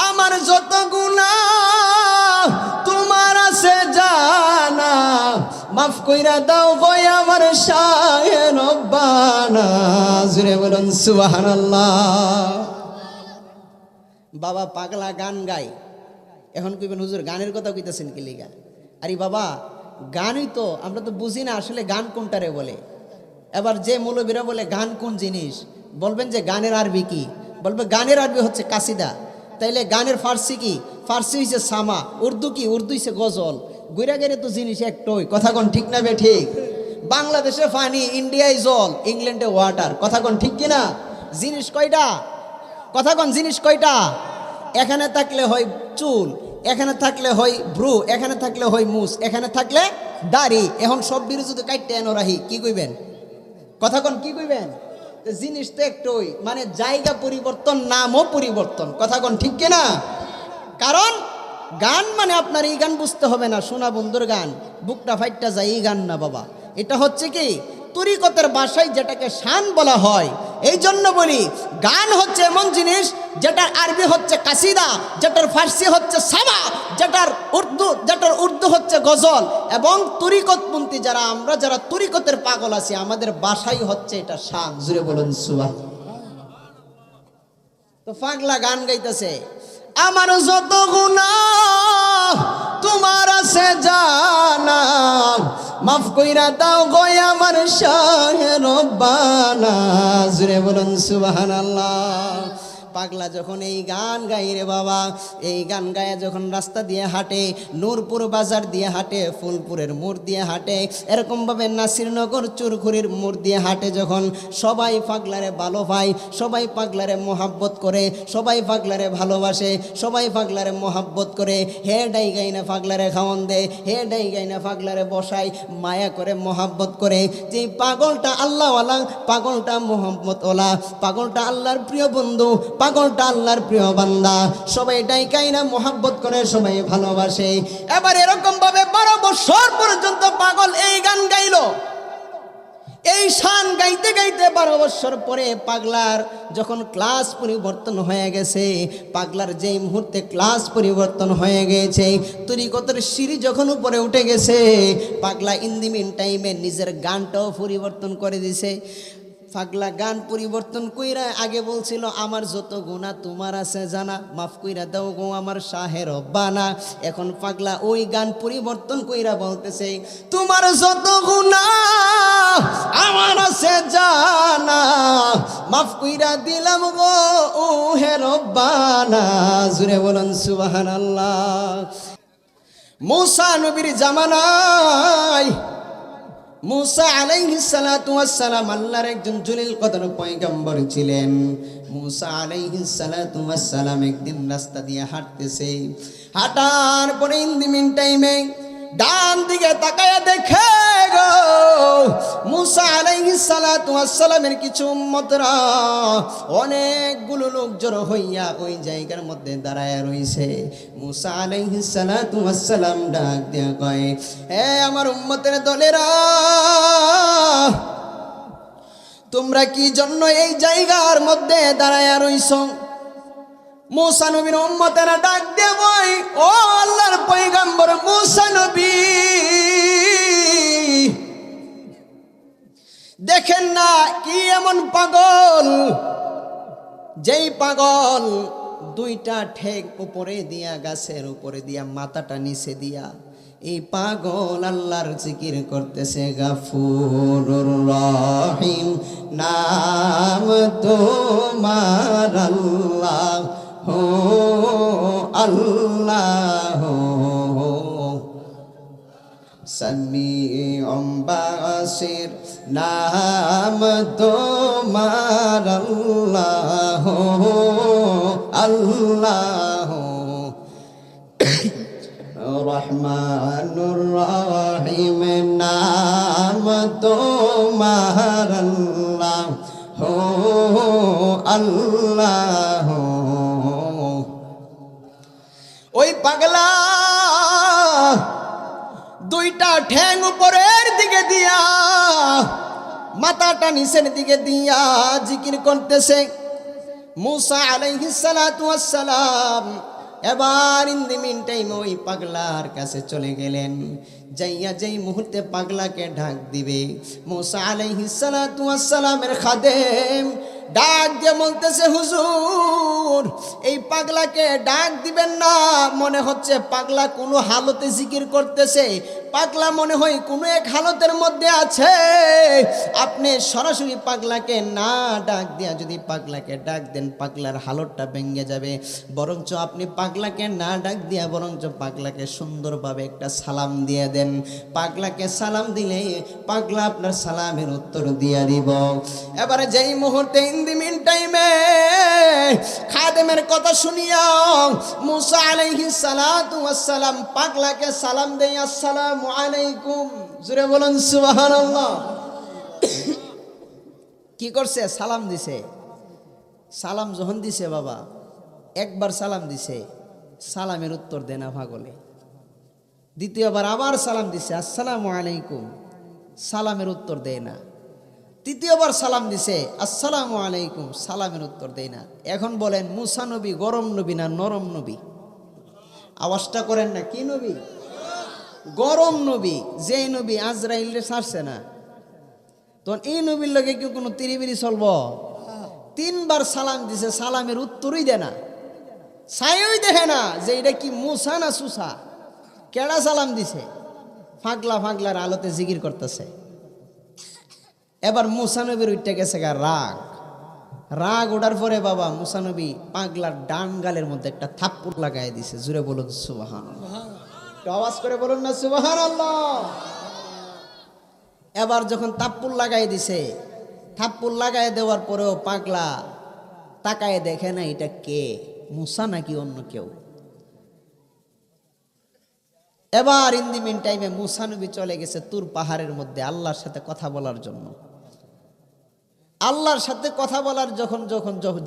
আমার যত গুনাহ তোমার আছে জানা, মাফ কইরা দাও গো আমার শাহে রব্বানা। জুড়ে বলুন সুবহানাল্লাহ। বাবা পাগলা গান গায়। এখন কইবেন হুজুর গানের কথা কইতেছেন কি লিগা? আরে বাবা গানই তো, আমরা তো বুঝি না আসলে গান কোনটারে বলে। এবার যে মৌলবীরা বলে গান কোন জিনিস, বলবেন যে গানের আরবি কি, বলবে গানের আরবি হচ্ছে কাসিদা। তাইলে গানের ফার্সি কি? ফার্সি হইছে সামা। উর্দু কি? উর্দু হইছে গজল। গুইরা গেলে তো জিনিস একটাই। কথা কোন ঠিক না বে ঠিক? বাংলাদেশে পানি, ইন্ডিয়ায় জল, ইংল্যান্ডে ওয়াটার। কথা কোন ঠিক কিনা? জিনিস কয়টা? কথা কোন জিনিস কয়টা? এখানে থাকলে হয় চুল, এখানে থাকলে হয় ভ্রু, এখানে থাকলে হয় মুছ, এখানে থাকলে দাড়ি। এখন সব বিরু যদি কাটতে এনো রাহি কি কইবেন? কথা কোন কি কইবেন? জিনিস তো একটাই, মানে জায়গা পরিবর্তন, নামও পরিবর্তন। কথা কোন ঠিক কিনা? কারণ গান মানে আপনার এই গান বুঝতে হবে না, সোনা বন্ধুর গান, বুকটা ফাইটটা যায় এই গান না বাবা। এটা হচ্ছে কি তরিকতের ভাষায় যেটাকে শান বলা হয়। এই জন্য বলি গান হচ্ছে এমন জিনিস যেটার আরবি হচ্ছে কাসিদা, যেটার ফার্সি হচ্ছে সামা, যেটার উর্দু হচ্ছে গজল। এবং তরিকতপন্থী যারা আমরা, যারা তরিকতের পাগল আছি, আমাদের ভাষাই হচ্ছে এটা শান। জুড়ে বলুন সুবহানাল্লাহ। তো পাগলা গান গাইতেছে, আমার যত গুনাহ তোমার আছে জানা, মাফ কইরা দাও গো আমার শাহে রব্বানা। জুড়ে বলুন সুবহানাল্লাহ। পাগলা যখন এই গান গাই রে বাবা, এই গান গায়ে যখন রাস্তা দিয়ে হাঁটে, নূরপুর বাজার দিয়ে হাঁটে, ফুলপুরের মোড় দিয়ে হাঁটে, এরকমভাবে নাসিরনগর চুরখুরির মোড় দিয়ে হাঁটে, যখন সবাই পাগলারে ভালো পায়, সবাই পাগলারে মোহাব্বত করে, সবাই পাগলারে ভালোবাসে, সবাই পাগলারে মোহাব্বত করে, হে ডাই গাইনা পাগলারে খাওয়ান দে, হে ডাই গাইনা পাগলারে বসায়, মায়া করে মোহাব্বত করে। যে পাগলটা আল্লাহওয়ালা, পাগলটা মোহাম্মতওয়ালা, পাগলটা আল্লাহর প্রিয় বন্ধু, পাগলটা আল্লাহর প্রিয় বান্দা, সবাই ডাইকাই না মোহাব্বত করে, সবাই ভালোবাসে। এবার এরকম ভাবে 12 বছর পর্যন্ত পাগল এই গান গাইল। এই শান গাইতে গাইতে 12 বছর পরে পাগলার যখন ক্লাস পরিবর্তন হয়ে গেছে, পাগলার যেই মুহূর্তে ক্লাস পরিবর্তন হয়ে গেছে, তরিকতের সিঁড়ি যখন উপরে উঠে গেছে, পাগলা ইন দি মিন টাইমে নিজের গানটাও পরিবর্তন করে দিছে। পাগলা গান পরিবর্তন কইরা আগে বলছিল আমার যত গুনাহ তোমার আছে জানা, মাফ কইরা দাও গো আমার শাহে রব্বানা। এখন পাগলা ওই গান পরিবর্তন কইরা বলতেছে তোমার যত গুনাহ আমার আছে জানা, মাফ কইরা দিলাম গো ও হে রব্বানা। জুড়ে বলুন সুবহানাল্লাহ। মুসা নবীর জামানায় মুসা আলাইহিস সালাতু ওয়াস সালাম আল্লাহর একজন জলিল কদর পয়গম্বর ছিলেন। মুসা আলাইহিস সালাতু ওয়াস সালাম একদিন রাস্তা দিয়ে হাঁটতেছে, হাঁটার পরে ইন দি মিন টাইমে ডান দিকে তাকায়া দেখে গো মুসা আলাইহিস সালাতু ওয়াস সালামের কিছু উম্মতরা অনেকগুলো লোক জড়ো হইয়া ওই জায়গার মধ্যে দাঁড়ায়া রইছে। মুসা আলাইহিস সালাতু ওয়াস সালাম ডাক দিয়া কয়, হে আমার উম্মতের দলেরা, তোমরা কি জন্য এই জায়গার মধ্যে দাঁড়ায়া রইছো? মুসা নবীর উম্মতেরা ডাক দিয়ে কয়, ও আল্লাহর পয়গম্বর মুসা নবী, দেখেন না কি এমন পাগল, যেই পাগল দুইটা ঠেক উপরে দিয়া, গাছের উপরে দিয়া, মাথাটা নিচে দিয়া, এই পাগল আল্লাহর জিকির করতেছে। গাফুরুর রহিম নাম তোমার আল্লাহ হো আল্লাহ, সামিউম বাসির নাম তোমার আল্লাহ আল্লাহ, রহমানুর রহিম নাম তোমার আল্লাহ হো আল্লাহ। ওই পাগলা দুইটা ঠ্যাং উপরের দিকে দিয়া, মাথাটা নিচের দিকে দিয়া জিকির করতেছে। মুসা আলাইহিস সালাতু ওয়াস সালাম এবার ইন দি মিন টাইম ওই পাগলার কাছে চলে গেলেন। যাইয়া যেই মুহূর্তে পাগলাকে ডাক দিবে, মুসা আলাইহিস সালাতু ওয়াস সালামের খাদেম ডাক দিয়ে বলতেছে, হুজুর এই পাগলাকে ডাক দিবেন না, মনে হচ্ছে পাগলা কোনো হালতে জিকির করতেছে, পাগলা মনে হয় কোনো এক হালতের মধ্যে আছে। আপনি সরাসরি পাগলাকে না ডাক দিয়া যদি পাগলাকে ডাক দেন পাগলার হালতটা ভেঙে যাবে, বরঞ্চ আপনি পাগলাকে না ডাক দিয়া বরঞ্চ পাগলাকে সুন্দরভাবে একটা সালাম দিয়ে দেন। পাগলাকে সালাম দিলে পাগলা আপনার সালামের উত্তর দিয়ে দিব। এবারে যেই মুহূর্তে ইন দি মিন টাইমে খাদেমের কথা শুনিয়া মুসা আলাইহিস সালাতু ওয়াস সালাম পাগলাকে সালাম দেই, আসসালামু আলাইকুম। জোরে বলুন সুবহানাল্লাহ। কি করছে? সালাম দিছে। সালাম যখন দিছে বাবা, একবার সালাম দিছে, সালামের উত্তর দেয় না পাগলে। দ্বিতীয়বার আবার সালাম দিছে, আসসালামু আলাইকুম, সালামের উত্তর দেয় না। তৃতীয়বার সালাম দিছে, আসসালামু আলাইকুম, সালামের উত্তর দেয় না। এখন বলেন মুসা নবী গরম নবী না নরম নবী? আওয়াজটা করেন না, কি নবী? গরম নবী। যে নবী আজরাইলে ছাড়ছে না, তখন এই নবীর লগে কেউ কোনো তিরিবিরি চলব? তিনবার সালাম দিছে, সালামের উত্তরই দেয় না, ছায়ই দেখে না যে এটা কি মুসা না সুসা, কেডা সালাম দিছে। ফাগলা ফাগলার আলোতে জিকির করতেছে। এবার মুসা নবীর উঠতে গেছে গা রাগ। রাগ ওঠার পরে বাবা মুসা নবী পাগলার ডান গালের মধ্যে একটা থাপ্পড় লাগাই দিছে। জুড়ে বলুন সুবহানাল্লাহ, আওয়াজ করে বলুন না সুবহানাল্লাহ। এবার যখন থাপ্পড় লাগাই দিছে, থাপ্পড় লাগাই দেওয়ার পরেও পাগলা তাকায় দেখে না এটা কে, মুসা নাকি অন্য কেউ। এবার ইন দি মিন টাইমে মুসা নবী চলে গেছে তুর পাহাড়ের মধ্যে আল্লাহর সাথে কথা বলার জন্য। আল্লাহর সাথে কথা বলার যখন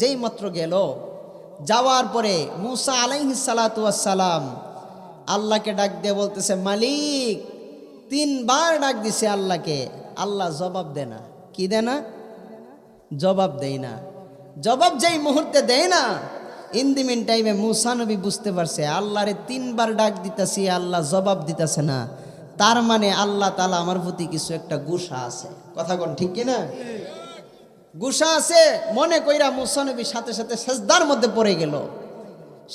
যেই মাত্র গেল, যাওয়ার পরে মুসা আলাইহিস সালাতু ওয়াস সালাম আল্লাহকে ডাক দিয়ে বলতেছে, মালিক। তিনবার ডাক দিছে আল্লাহকে, আল্লাহ জবাব দেয় না। কি দেয় না? জবাব দেয় না। জবাব যেই মুহূর্তে দেয় না, ইন দি মিন টাইমে মুসা নবী বুঝতে পারছে আল্লাহরে তিনবার ডাক দিতেছি, আল্লাহ জবাব দিতেছে না, তার মানে আল্লাহ তাআলা আমার প্রতি কিছু একটা গুসা আছে। কথা কোন ঠিক কিনা? গুসা আছে মনে কইরা মুসা নবী সাথে সাথে সেজদার মধ্যে পড়ে গেল।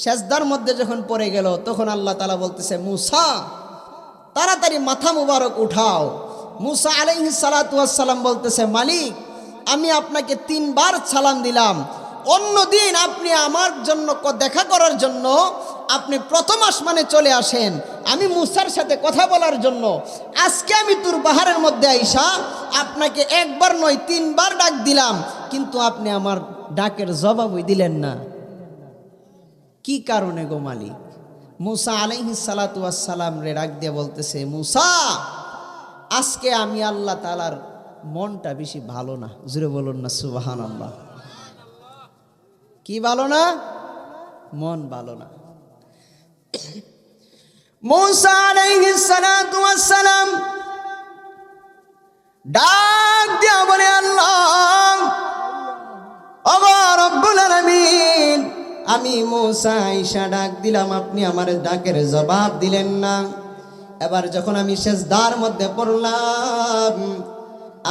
সেজদার মধ্যে যখন পড়ে গেল তখন আল্লাহ তাআলা বলতেছে, মুসা তাড়াতাড়ি মাথা মুবারক উঠাও। মুসা আলাইহিস সালাতু ওয়াস সালাম বলতেছে, মালিক আমি আপনাকে তিনবার সালাম দিলাম, অন্যদিন আপনি আমার জন্য দেখা করার জন্য আপনি প্রথম আসমানে চলে আসেন আমি মুসার সাথে কথা বলার জন্য। আজকে আমি তুর পাহাড়ের মধ্যে আইসা আপনাকে একবার নয় তিনবার ডাক দিলাম, কিন্তু আপনি আমার ডাকের জবাবই দিলেন না। কি কারণে গো মালিক? মুসা আলাইহিস সালাতু ওয়াস সালাম রে ডাক দিয়ে বলতেছে, মুসা আজকে আমি আল্লাহ তাআলার মনটা বেশি ভালো না। জোরে বলুন না সুবহানাল্লাহ। কি ভালো না? মন ভালো না। মুসা আলাইহিস সালাতু ওয়াস সালাম ডাক দিয়া বলে, আল্লাহ ওগো রব্বুল আলামিন, আমি মুসা আয়েশা ডাক দিলাম, আপনি আমার ডাকের জবাব দিলেন না। এবার যখন আমি সেজদার মধ্যে পড়লাম,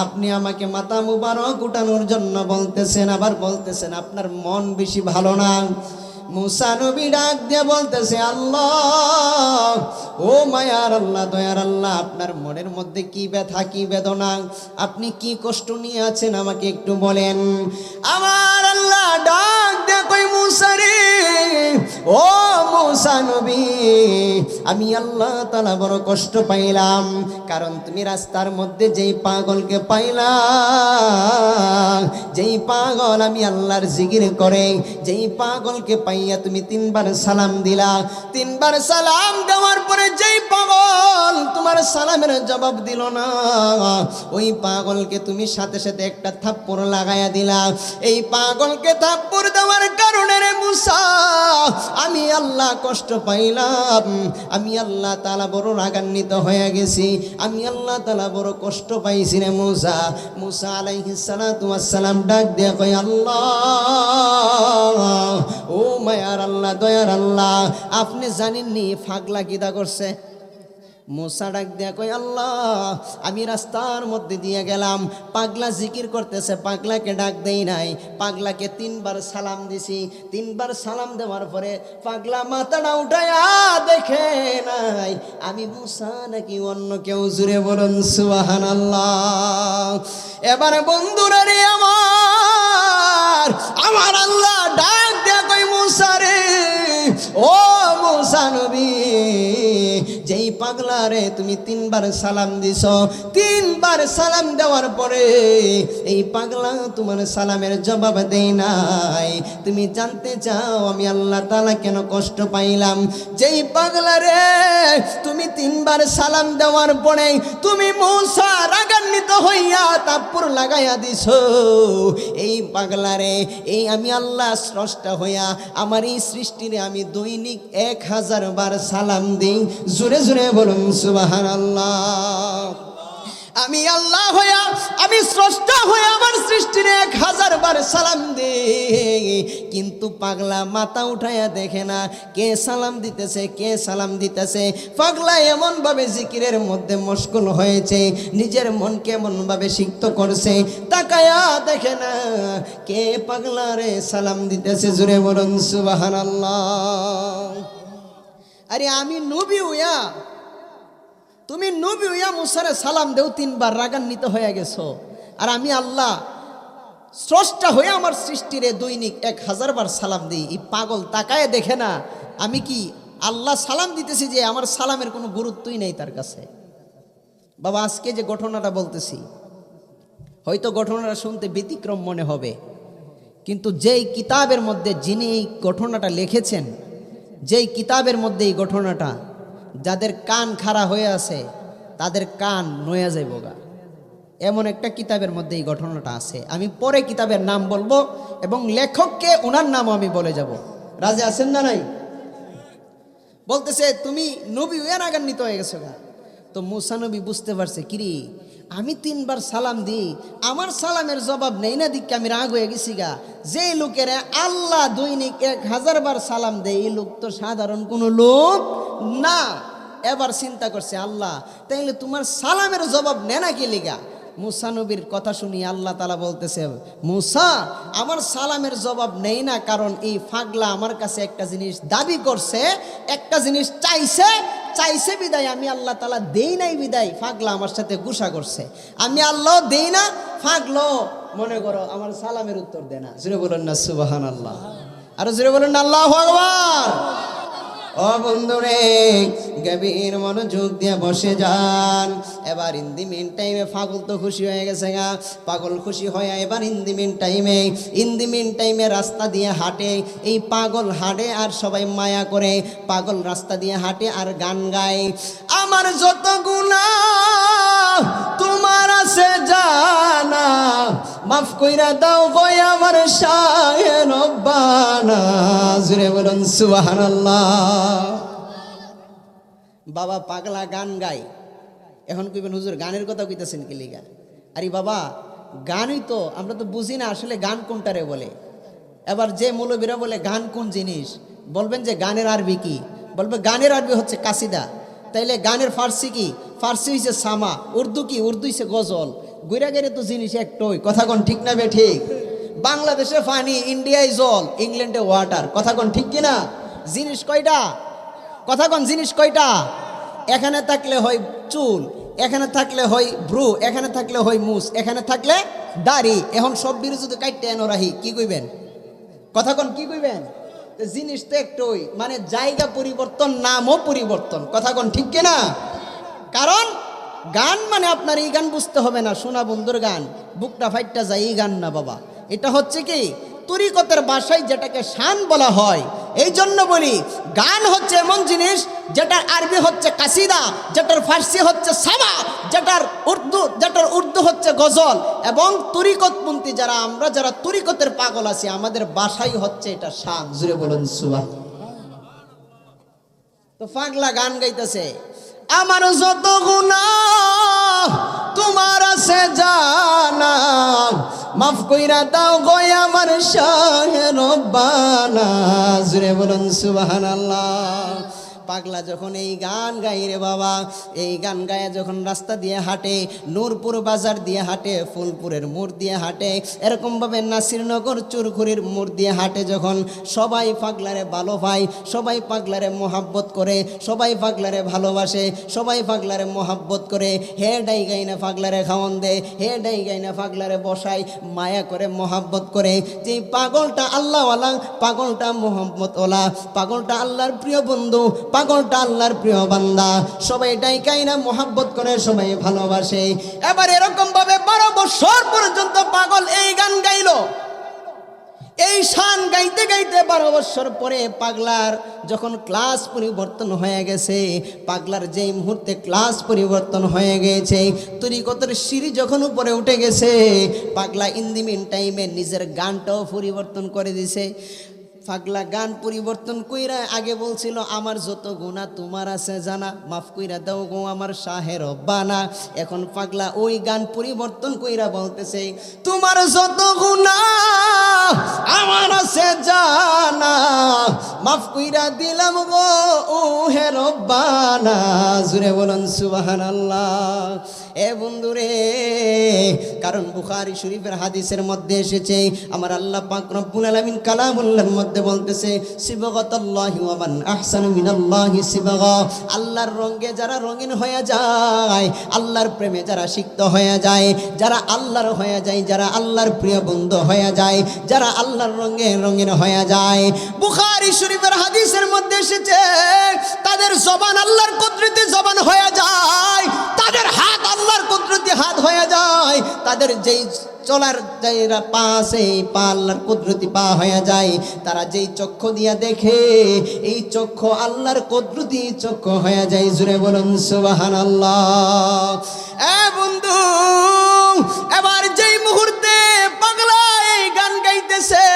আপনি আমাকে মাথা মুবারক উঠানোর জন্য বলতেছেন, আবার বলতেছেন আপনার মন বেশি ভালো না। মুসা নবী ডাক দিয়ে বলতেছে, আল্লাহ ও মায়ার আল্লাহ, দয়ার আল্লাহ, আপনার মনের মধ্যে কি ব্যথা কি বেদনা, আপনি কি কষ্ট নিয়ে আছেন আমাকে একটু বলেন। আমার আল্লাহ ডাক দিয়ে কই, মুসা রে, ও মুসা নবী, আমি আল্লাহ তাআলা বড় কষ্ট পাইলাম, কারণ তুমি রাস্তার মধ্যে যেই পাগলকে পাইলাম, যেই পাগল আমি আল্লাহর জিকির করে, যেই পাগলকে পাইয়া তুমি তিনবার সালাম দিলা, তিনবার সালাম দেওয়ার পরে যেই পাগল তোমার সালামের জবাব দিল না, ওই পাগলকে তুমি সাথে সাথে একটা থাপ্পড় লাগাইয়া দিলা। এই পাগলকে থাপ্পড় দেওয়ার কারণে রে মুসা, আমি আল্লাহ কষ্ট পাইলাম, আমি আল্লাহ তাআলা বড় রাগান্বিত হয়ে গেছি, আমি আল্লাহ তাআলা বড় কষ্ট পাইছি রে মুসা। মুসা আলাইহিস সালাতু ওয়াস সালাম ডাক দিয়ে কয়, আল্লাহ, ও মায়ার আল্লাহ, দয়ার আল্লাহ, আপনি জানেননি পাগলা কিদা করছে? মুসা ডাক দিয়া কই, আল্লাহ, আমি রাস্তার মধ্যে দিয়ে গেলাম, পাগলা জিকির করতেছে, পাগলাকে ডাক দেই নাই, পাগলাকে 3 বার সালাম দিছি, 3 বার সালাম দেওয়ার পরে পাগলা মাথাটা উঠায়া দেখে নাই আমি মুসা নাকি অন্য কেউ। জুড়ে বলুন সুবহানাল্লাহ। এবারে বন্ধুরা রে আমার আল্লাহ ডাক দিয়া কই, মুসা রে, ও মুসা নবী, যেই পাগলা রে তুমি 3 বার সালাম দিছ, 3 বার সালাম দেওয়ার পরে এই পাগলা তোমার সালামের জবাব দেই নাই। তুমি জানতে চাও আমি আল্লাহ তাআলা কেন কষ্ট পাইলাম? যেই পাগলা রে তুমি 3 বার সালাম দেওয়ার পরে তুমি মুসা রাগান্বিত হইয়া তাপ্পুর লাগাইয়া দিছ, এই পাগলা রে, এই আমি আল্লাহ স্রষ্টা হইয়া আমার এই সৃষ্টিরে আমি দৈনিক 1000 বার সালাম দিই। জোরে জোরে বলুন সুবহানাল্লাহ। আমি আল্লাহ হইয়া, আমি স্রষ্টা হইয়া আমার সৃষ্টিরে 1000 বার সালাম দিই, কিন্তু পাগলা মাথা উঠাইয়া দেখে না কে সালাম দিতেছে, কে সালাম দিতেছে। পাগলা এমন ভাবে জিকিরের মধ্যে মশগুল হয়েছে, নিজের মনকে এমন ভাবে সিক্ত করছে, তাকায়া দেখে না কে পাগলা রে সালাম দিতেছে। জোরে বলুন সুবহানাল্লাহ। আরে আমি নবী হইয়া, তুমি নবী হইয়া মুসারে সালাম দেও 3 বার, রাগান্বিত হয়ে গেছো, আর আমি আল্লাহ স্রষ্টা হয়ে আমার সৃষ্টিরে দৈনিক 1000 বার সালাম দিই। এই পাগল তাকায় দেখে না আমি কি আল্লাহ সালাম দিতেছি, যে আমার সালামের কোনো গুরুত্বই নেই তার কাছে। বাবা, আজকে যে ঘটনাটা বলতেছি, হয়তো ঘটনাটা শুনতে ব্যতিক্রম মনে হবে, কিন্তু যেই কিতাবের মধ্যে যিনি এই ঘটনাটা লিখেছেন, যেই কিতাবের মধ্যে এই ঘটনাটা, যাদের কান খাড়া হয়ে আছে তাদের কান নয়া যাইব গা, এমন একটা কিতাবের মধ্যে এই ঘটনাটা আছে। আমি পরে কিতাবের নাম বলবো এবং লেখককে ওনার নামও আমি বলে যাব। রাজি আছেন না নাই? বলতেছে তুমি নবী হয়ে রাগান্বিত হয়ে গেছো গা। তো মুসা নবী বুঝতে পারছে, কিরে আমি 3 বার সালাম দিই, আমার সালামের জবাব নেই না, দিকে আমি রাগ হয়ে গেছি গা। যে লোকের আল্লাহ দৈনিক 1000 বার সালাম দেয়, এই লোক তো সাধারণ কোনো লোক না। এবার চিন্তা করছে, আল্লাহ তাইলে তোমার সালামের জবাব নেয় না কি লিগা? মুসা নবীর কথা শুনি আল্লাহ তাআলা বলতেছে, মুসা আমার সালামের জবাব নেই না কারণ এই পাগলা আমার কাছে একটা জিনিস দাবি করছে, একটা জিনিস চাইছে বিদায় আমি আল্লাহ তাআলা দেই নাই, বিদায় পাগলা আমার সাথে গুসা করছে। আমি আল্লাহ দেই না, পাগলা মনে করো আমার সালামের উত্তর দেয় না। জোরে বলেন না সুবহানাল্লাহ। আর জোরে বলেন না আল্লাহু আকবার। ও বন্ধুরে, গভীর মনোযোগ দিয়ে বসে যান। এবার ইন দি মিন টাইমে পাগল তো খুশি হয়ে গেছে গা, পাগল খুশি হয়ে এবার ইন দি মিন টাইমে রাস্তা দিয়ে হাঁটে। এই পাগল হাঁটে আর সবাই মায়া করে, পাগল রাস্তা দিয়ে হাঁটে আর গান গায়, আমার যত গুনাহ তোমার আছে জানা, মাফ কইরা দাও গো আমার শাহে রব্বানা। জুরে বলুন সুবহানাল্লাহ। বাবা পাগলা গান গায়, এখন কইবেন হুজুর গানের কথা কইতেছেন কি লিগা? আরে বাবা, গানই তো, আমরা তো বুঝি না আসলে গান কোনটারে বলে। এবার যে মৌলবীরা বলে গান কোন জিনিস, বলবেন যে গানের আরবি কি, বলবে গানের আরবি হচ্ছে কাসিদা। তাইলে গানের ফার্সি কি? ফার্সি হইছে সামা। উর্দু কি? উর্দু হইছে গজল। গুইরা গেলে তো জিনিস একটাই, কথা কোন ঠিক না বে ঠিক? বাংলাদেশে পানি, ইন্ডিয়ায় জল, ইংল্যান্ডে ওয়াটার, কথা কোন ঠিক কিনা? জিনিস কয়টা? কথা কোন জিনিস কয়টা? এখানে থাকলে হয় চুল, এখানে থাকলে হয় ভ্রু, এখানে থাকলে হয় মুস, এখানে থাকলে দাড়ি। এখন সব বিরু যদি কাটতে এনো রাহি, কি কইবেন? কথা কোন কি কইবেন? জিনিস তো একটাই, মানে জায়গা পরিবর্তন, নামও পরিবর্তন, কথা কোন ঠিক কিনা? কারণ গান মানে আপনার এই গান বুঝতে হবে না, সোনা বন্ধুর গান, বুকটা ফাইটটা যায়, এই গান না বাবা। এটা হচ্ছে কি তরিকতের ভাষায় যেটাকে শান বলা হয়। এই জন্য বলি গান হচ্ছে এমন জিনিস যেটার আরবি হচ্ছে কাসিদা, যেটার ফার্সি হচ্ছে সামা, যেটার উর্দু হচ্ছে গজল। এবং তরিকতপন্থী যারা, আমরা যারা তরিকতের পাগল আছি, আমাদের ভাষাই হচ্ছে এটা শান। জুড়ে বলুন সুবহানাল্লাহ। তো পাগলা গান গাইতেছে, আমার যত গুনাহ তোমার আছে জানা, মাফ কইরা দাও গো আমার শাহে রব্বানা। জুড়ে বলুন সুবহানাল্লাহ। পাগলা যখন এই গান গাই রে বাবা, এই গান গায়ে যখন রাস্তা দিয়ে হাঁটে, নূরপুর বাজার দিয়ে হাঁটে, ফুলপুরের মোড় দিয়ে হাঁটে, এরকমভাবে নাসিরনগর চুরখুরির মোড় দিয়ে হাঁটে, যখন সবাই পাগলারে ভালো পায়, সবাই পাগলারে মোহাব্বত করে, সবাই পাগলারে ভালোবাসে, সবাই পাগলারে মোহাব্বত করে, হে ডাই গাই না পাগলারে খাওয়ান দে, হে ডাই গাই না পাগলারে বসায়, মায়া করে মোহাব্বত করে। যে পাগলটা আল্লাহওয়ালা, পাগলটা মোহাম্মত ওলা, পাগলটা আল্লাহর প্রিয় বন্ধু, পাগলটা আল্লাহর প্রিয় বান্দা, সবাই ডাইকাই না মোহাব্বত করে, সবাই ভালোবাসে। এবার এরকম ভাবে 12 বছর পর্যন্ত পাগল এই গান গাইল। এই শান গাইতে গাইতে 12 বছর পরে পাগলার যখন ক্লাস পরিবর্তন হয়ে গেছে, পাগলার যেই মুহূর্তে ক্লাস পরিবর্তন হয়ে গেছে, তরিকতের সিঁড়ি যখন উপরে উঠে গেছে, পাগলা ইন দি মিন টাইমে নিজের গানটাও পরিবর্তন করে দিছে। পাগলা গান পরিবর্তন কইরা আগে বলছিল, আমার যত গুনাহ তোমার আছে জানা, মাফ কইরা দাও গো আমার শাহে রব্বানা। এখন পাগলা ওই গান পরিবর্তন কইরা বলতেছে, তোমার যত গুনাহ আমার আছে জানা, মাফ কইরা দিলাম গো ও হে রব্বানা। জুড়ে বলুন সুবহানাল্লাহ। এ বন্ধুরে, কারণ বুখারী শরীফের হাদিসের মধ্যে এসেছে, আমার আল্লাহ পাক রব্বুল আলামিন কালামুল্লাহর মধ্যে বলতেছে, সিবগাতুল্লাহি ওয়া মান আহসানু মিনাল্লাহি সিবগা। আল্লাহর রঙে যারা রঙিন হয়ে যায়, আল্লাহর প্রেমে যারা সিক্ত হয়ে যায়, যারা আল্লাহর হয়ে যায়, যারা আল্লাহর প্রিয় বন্ধু হয়ে যায়, যারা আল্লাহর রঙে রঙিন হয়ে যায়, বুখারী শরীফের হাদিসের মধ্যে এসেছে, তাদের জবান আল্লাহর কুদরতি জবান হয়ে যায়, তাদের হাত আল্লাহর কুদরতি হাত হয়ে যায়, তাদের যেই চলার যাইরা পা আছে, পা আল্লাহর কুদরতি পা হয়ে যায়, তারা যেই চক্ষু দিয়া দেখে, এই চক্ষু আল্লাহর কুদরতি চক্ষু হয়ে যায়। জুড়ে বলুন সুবহানাল্লাহ। এ বন্ধু, এবার যেই মুহূর্তে পাগলা এই গান গাইতেছে,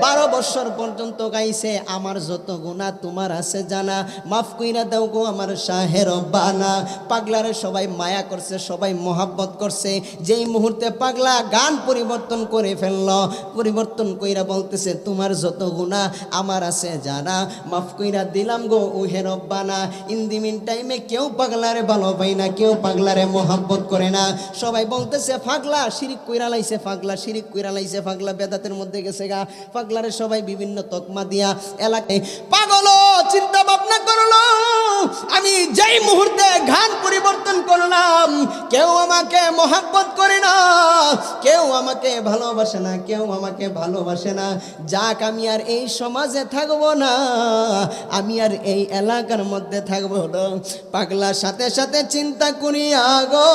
12 বছর পর্যন্ত গাইছে, আমার যত গুনাহ তোমার আছে জানা, মাফ কইরা দাও গো আমার শাহে রব্বানা। পাগলারে সবাই মায়া করছে, সবাই মোহাব্বত করছে। যেই মুহূর্তে পাগলা গান পরিবর্তন করে ফেলল, পরিবর্তন কইরা বলতেছে, তোমার যত গুনাহ আমার আছে জানা, মাফ কইরা দিলাম গো ও হে রব্বানা। ইন দি মিন টাইমে কেউ পাগলারে ভালো পায় না, কেউ পাগলারে মোহাব্বত করে না, সবাই বলতেছে পাগলা শিরিক কইরা লাইছে, পাগলা শিরিক কইরা লাইছে, পাগলা বেদাতের মধ্যে গেছে গা। পাগলারে সবাই বিভিন্ন তকমা দিয়া এলাকায়, পাগল চিন্তা ভাবনা করলো, আমি যেই মুহূর্তে গান পরিবর্তন করলাম, কেউ আমাকে মোহাব্বত করে না, কেউ আমাকে ভালোবাসে না, কেউ আমাকে ভালোবাসে না, যাক আমি আর এই সমাজে থাকবো না, আমি আর এই এলাকার মধ্যে থাকবো না। পাগলা সাথে সাথে চিন্তা করিয়া গো,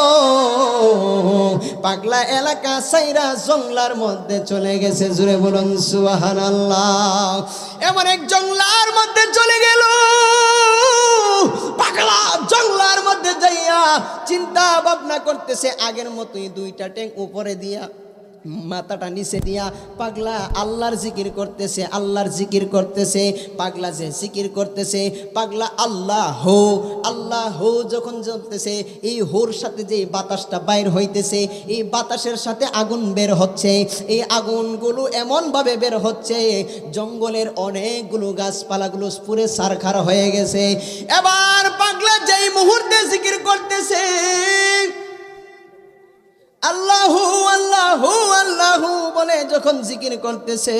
পাগলা এলাকা সাইরা জংলার মধ্যে চলে গেছে। জুড়ে বলুন সুবহানাল্লাহ। এমন এক জংলার মধ্যে চলে গেল পাগলা। জংলার মধ্যে যাইয়া চিন্তা ভাবনা করতেছে, আগের মতোই 2টা ট্যাঙ্ক উপরে দিয়া, মাথাটা নিচে দিয়া পাগলা আল্লাহর জিকির করতেছে, আল্লাহর জিকির করতেছে। পাগলা যে জিকির করতেছে, পাগলা আল্লাহ আল্লাহ যখন জ্বলতেছে, এই হোর সাথে যে বাতাসটা বাইর হইতেছে, এই বাতাসের সাথে আগুন বের হচ্ছে, এই আগুনগুলো এমনভাবে বের হচ্ছে, জঙ্গলের অনেকগুলো গাছপালাগুলো পুরে সারখার হয়ে গেছে। এবার পাগলা যেই মুহূর্তে জিকির করতেছে, আল্লাহু আল্লাহু আল্লাহু বলে যখন জিকির করতেছে,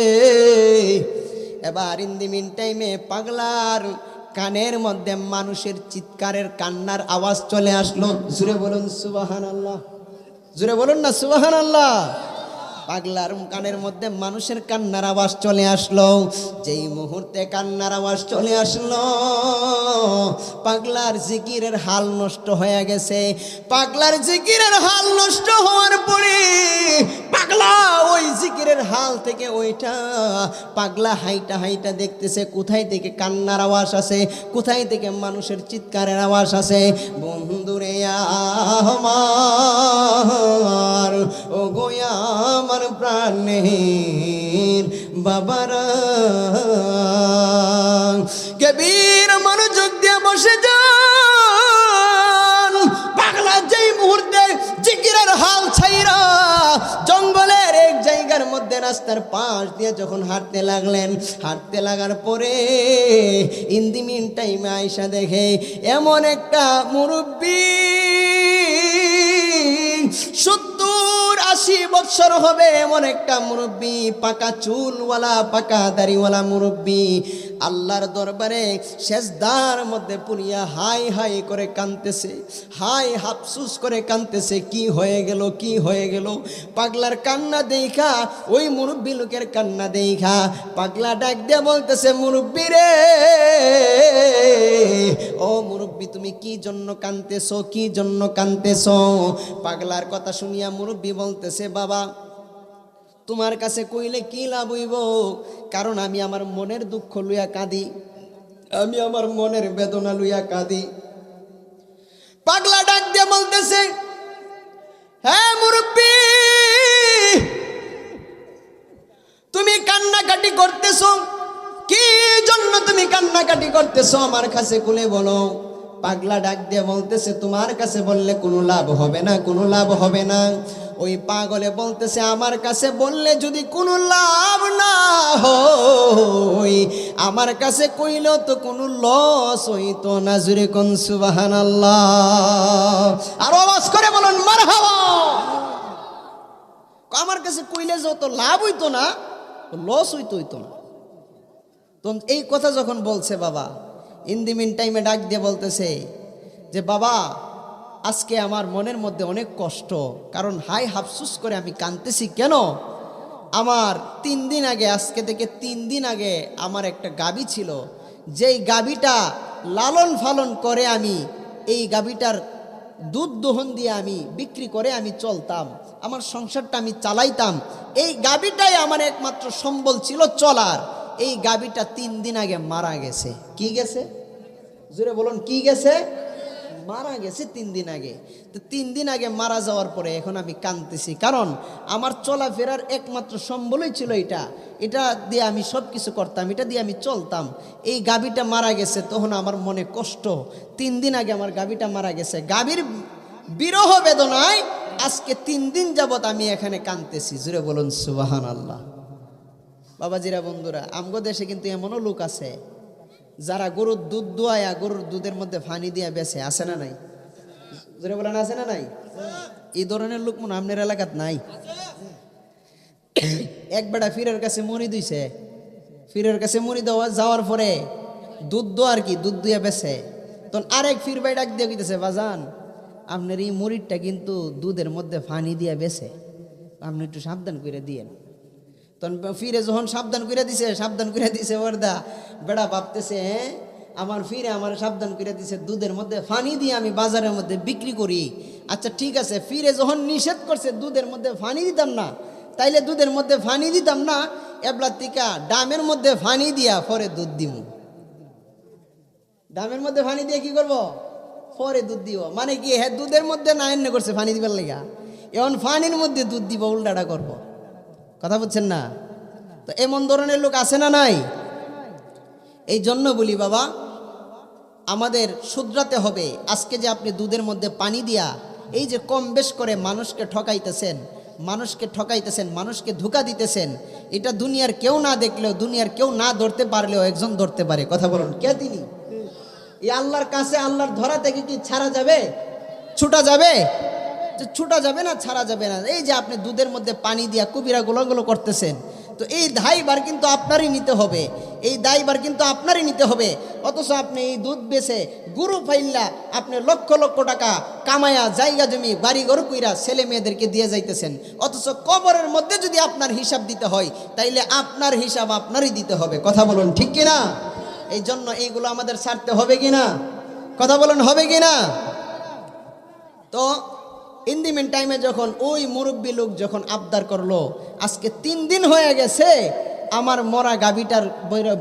এবার ইন দি মিন টাইমে পাগলার কানের মধ্যে মানুষের চিৎকারের কান্নার আওয়াজ চলে আসলো। জুড়ে বলুন সুবহানাল্লাহ, জুড়ে বলুন না সুবহানাল্লাহ। পাগলার কানের মধ্যে মানুষের কান্নার আওয়াজ চলে আসলো। যেই মুহূর্তে কান্নার আওয়াজ চলে আসলো, পাগলার জিকিরের হাল নষ্ট হয়ে গেছে। পাগলার জিকিরের হাল নষ্ট হওয়ার পরে পাগলা ওই জিকিরের হাল থেকে ওইটা পাগলা হাইটা হাইটা দেখতেছে কোথায় থেকে কান্নার আওয়াজ আসে, কোথায় থেকে মানুষের চিৎকারের আওয়াজ আসে। বন্ধুরে আমার, ও গোয়া আমার প্রাণের বাবারা, গভীর মনোযোগ দিয়ে বসে যান। পাগলা যেই মুহূর্তে জিকিরের হাল ছাইরা জঙ্গলের এক জায়গার মধ্যে রাস্তার পাশ দিয়ে যখন হাঁটতে লাগলেন, হাঁটতে লাগার পরে ইন দি মিন টাইমে আয়সা দেখে এমন একটা মুরব্বী 70-80 বছর হবে এমন একটা মুরব্বী, পাকা চুলওয়ালা পাকা দাড়িওয়ালা মুরব্বী আল্লাহর দরবারে সেজদার মধ্যে পুরিয়া হাই হাই করে কাঁদতেছে, হাই হাফসুস করে কাঁদতেছে। কি হয়ে গেল, কি হয়ে গেল? পাগলার কান্না দেখা, ওই মুরব্বী লোকের কান্না দেখা পাগলা ডাক দিয়ে বলতেছে, মুরব্বী রে, ও মুরব্বী তুমি কি জন্য কাঁদতেছো, কি জন্য কাঁদতেছো? পাগলার কথা শুনিয়া মুরব্বী বলতেছে, বাবা তোমার কাছে কইলে কি লাভ হইব, কারণ আমি আমার মনের দুঃখ লইয়া কাঁদি, আমি আমার মনের বেদনা লইয়া কাঁদি। পাগলা ডাক দিয়ে বলতেছে, হ্যাঁ মুরব্বী তুমি কান্নাকাটি করতেছো, কি জন্য তুমি কান্নাকাটি করতেছো আমার কাছে খুলে বলো। পাগলা ডাক দিয়ে বলতেছে, তোমার কাছে বললে কোনো লাভ হবে না, কোনো লাভ হবে না। ওই পাগলে বলতেছে, আমার কাছে বললে যদি কোনো লাভ না হয়, আমার কাছে কইলেও তো কোনো লস হইতো না। জুরে কোন সুবহানাল্লাহ, আর আওয়াজ করে বলুন মারহাবা। আমার কাছে কইলে যত লাভ হইতো না, লস হইতো না। তো এই কথা যখন বলছে বাবা, ইন দি মিন টাইমে ডাক দিয়ে বলতেছে যে, বাবা আজকে আমার মনের মধ্যে অনেক কষ্ট, কারণ হাই হাফসুস করে আমি কাঁদতেছি কেন? আমার 3 দিন আগে, আজকে থেকে 3 দিন আগে আমার একটা গাভী ছিল, যেই গাভীটা লালন পালন করে আমি এই গাভীটার দুধ দহন দিয়ে আমি বিক্রি করে আমি চলতাম, আমার সংসারটা আমি চালাইতাম। এই গাভীটাই আমার একমাত্র সম্বল ছিল চলার। এই গাভীটা 3 দিন আগে মারা গেছে। কি গেছে? জোরে বলুন, কি গেছে? মারা গেছে 3 দিন আগে। তো 3 দিন আগে মারা যাওয়ার পরে এখন আমি কাঁদতেছি, কারণ আমার চলাফেরার একমাত্র সম্বলই ছিল এটা, এটা দিয়ে আমি সব কিছু করতাম, এটা দিয়ে আমি চলতাম। এই গাভীটা মারা গেছে, তখন আমার মনে কষ্ট। 3 দিন আগে আমার গাভীটা মারা গেছে, গাভীর বিরহ বেদনায় আজকে 3 দিন যাবত আমি এখানে কাঁদতেছি। জোরে বলুন সুবহানাল্লাহ। বাবাজিরা, বন্ধুরা, আমগো দেশে কিন্তু এমনও লোক আছে যারা গরুর দুধ দোয়ায়া গরুর দুধের মধ্যে পানি দিয়া বেছে, আছে না নাই? জোরে বলেন, আছে না নাই? এই ধরনের লোক মনে আপনার এলাকাত নাই? এক বেটা ফিরের কাছে মুড়ি দিছে, ফিরের কাছে মুড়ি দেওয়া যাওয়ার পরে দুধ দোয়ার কি দুধ দিয়া বেছে, তখন আরেক ফির ভাই ডাক দিয়ে কইতেছে, বাজান আপনার এই মুড়িটা কিন্তু দুধের মধ্যে পানি দিয়া বেছে, আপনি একটু সাবধান করে দিয়েন। তখন ফিরে যখন সাবধান করে দিছে ওরদা বেড়া ভাবতেছে, হ্যাঁ আমার ফিরে আমার সাবধান করে দিছে, দুধের মধ্যে পানি দিয়ে আমি বাজারের মধ্যে বিক্রি করি। আচ্ছা ঠিক আছে, ফিরে যখন নিষেধ করছে দুধের মধ্যে পানি দিতাম না, তাইলে দুধের মধ্যে পানি দিতাম না, এবলা টিকা ডামের মধ্যে পানি দিয়া পরে দুধ দিব। ডামের মধ্যে পানি দিয়ে কি করব? পরে দুধ দিব। মানে কি, হ্যাঁ দুধের মধ্যে না এনে করছে পানি দিবার লেগা, এখন পানির মধ্যে দুধ দিব, উল্টাটা করব। কথা বুঝছেন না? তো এমন ধরনের লোক আছে না নাই? এই জন্য বলি বাবা, আমাদের শুধরাতে হবে। আজকে যে আপনি দুধের মধ্যে পানি দিয়া এই যে কম বেশ করে মানুষকে ঠকাইতেছেন, মানুষকে ধোঁকা দিতেছেন, এটা দুনিয়ার কেউ না দেখলেও, দুনিয়ার কেউ না ধরতে পারলেও একজন ধরতে পারে। কথা বলুন, কে তিনি? এই আল্লাহর কাছে, আল্লাহর ধরা থেকে কি ছাড়া যাবে? ছুটা যাবে? ছুটা যাবে না, ছাড়া যাবে না। এই যে আপনি দুধের মধ্যে পানি দিয়া কবিরা গোলাগুলো করতেছেন, তো এই দায়ভার কিন্তু আপনারই নিতে হবে, এই দায়ভার কিন্তু আপনারই নিতে হবে। অথচ আপনি এই দুধ বেচে গরু ফাইল্লা আপনি লক্ষ লক্ষ টাকা কামায়া জায়গা জমি বাড়ি ঘর কইরা ছেলে মেয়েদেরকে দিয়ে যাইতেছেন। অথচ কবরের মধ্যে যদি আপনার হিসাব দিতে হয়, তাইলে আপনার হিসাব আপনারই দিতে হবে। কথা বলুন, ঠিক কিনা? এই জন্য এইগুলো আমাদের ছাড়তে হবে কিনা? কথা বলুন, হবে কিনা? তো ইন দি মিন টাইমে যখন ওই মুরব্বী লোক যখন আবদার করলো, আজকে 3 দিন হয়ে গেছে আমার মরা গাভীটার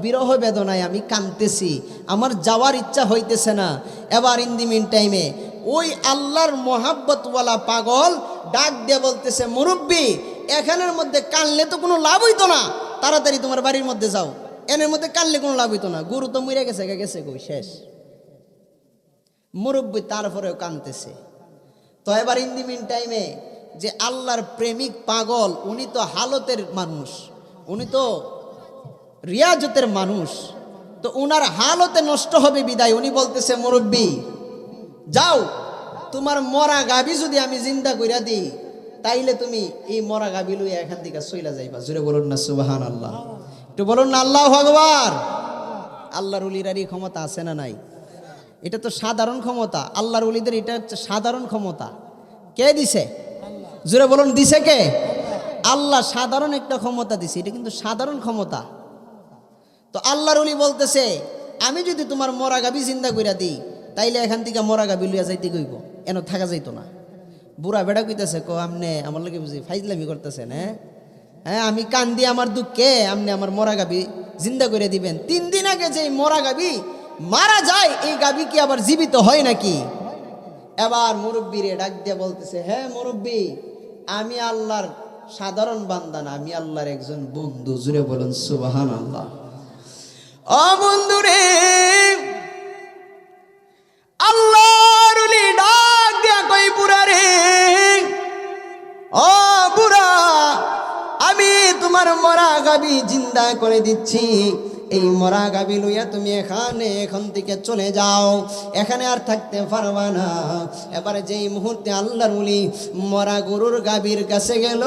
বিরহ বেদনায় আমি কাঁদতেছি, আমার যাওয়ার ইচ্ছা হইতেছে না। এবার ইন দি মিন টাইমে ওই আল্লাহর মোহাব্বতওয়ালা পাগল ডাক দিয়ে বলতেছে, মুরব্বী এখানের মধ্যে কানলে তো কোনো লাভ হইতো না, তাড়াতাড়ি তোমার বাড়ির মধ্যে যাও। এনের মধ্যে কানলে কোনো লাভ হইতো না, গরু তো মরে গেছে গেছে কই শেষ। মুরব্বী তারপরেও কানতেছে। তো এবার ইন দি মিন টাইমে যে আল্লাহর প্রেমিক পাগল, উনি তো হালতের মানুষ, উনি তো রিয়াজতের মানুষ, তো উনার হালতে নষ্ট হবে বিদায় উনি বলতেছে, মুরব্বী যাও, তোমার মরা গাবি যদি আমি জিন্দা কইরা দিই, তাইলে তুমি এই মরা গাবি লইয়া এখান থেকে চইলা যাইবা। জুড়ে বলুন না সুবহানাল্লাহ, একটু বলুন না আল্লাহু আকবার। আল্লাহর ওলিরারই ক্ষমতা আছে না নাই? এটা তো সাধারণ ক্ষমতা, আল্লাহর ওলিদের এটা হচ্ছে সাধারণ ক্ষমতা। কে দিছে? জুড়ে বলুন, দিছে কে? আল্লাহ সাধারণ একটা ক্ষমতা দিছে, এটা কিন্তু সাধারণ ক্ষমতা। তো আল্লাহর ওলি বলতেছে, আমি যদি তোমার মরা গাবি জিন্দা কইরা দিই, তাইলে এখান থেকে মরা গাবি লইয়া যাইতে কইব, এন থাকা যাইতো না। বুড়া বেড়া কইতেছে, কো আমনে আমার লগে বুঝি ফাইজলামি করতেছেন? হ্যাঁ, আমি কান্দি আমার দুঃখে, আমনে আমার মরা গাবি জিন্দা করে দিবেন? 3 দিন আগে যে মরা গাবি মারা যায়, এই গাবি কি আবার জীবিত হয় নাকি? এবার মুরব্বীরে ডাক দিয়ে বলতেছে, হ্যাঁ মুরব্বী, আমি আল্লাহর সাধারণ বান্দা না, আমি আল্লাহর একজন বন্ধু। জুড়ে বলুন সুবহানাল্লাহ। ও বন্ধু রে, আল্লাহর ওলি ডাক দিয়া কই, বুড়া রে, ও বুড়া, আমি তোমার মরা গাবি জিন্দা করে দিচ্ছি, এই মরা গাবি লইয়া তুমি এখন থেকে চলে যাও, এখানে আর থাকতে পারবা না। এবারে যেই মুহূর্তে আল্লাহর ওলি মরা গরুর গাবির কাছে গেল,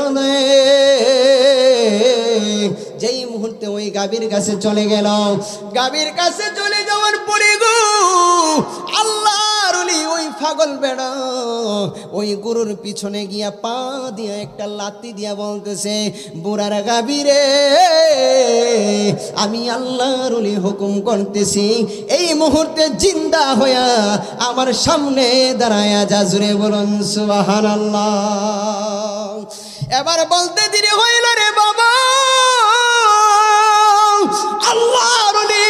যেই মুহূর্তে ওই গাবির কাছে চলে গেল, গাবির কাছে চলে যাওয়ার পরে গো আল্লাহর ওলি ওই পাগল বেড়া ওই গরুর পিছনে গিয়া পা দিয়া একটা লাথি দিয়া বলতেছে, বুড়ার গাবি রে, আমি আল্লাহর ওলি হুকুম করতেছি, এই মুহূর্তে জিন্দা হইয়া আমার সামনে দাঁড়ায়া যা। জুড়ে বলুন সুবহানাল্লাহ। এবার বলতে দেরি হইল রে বাবা, আল্লাহর ওলি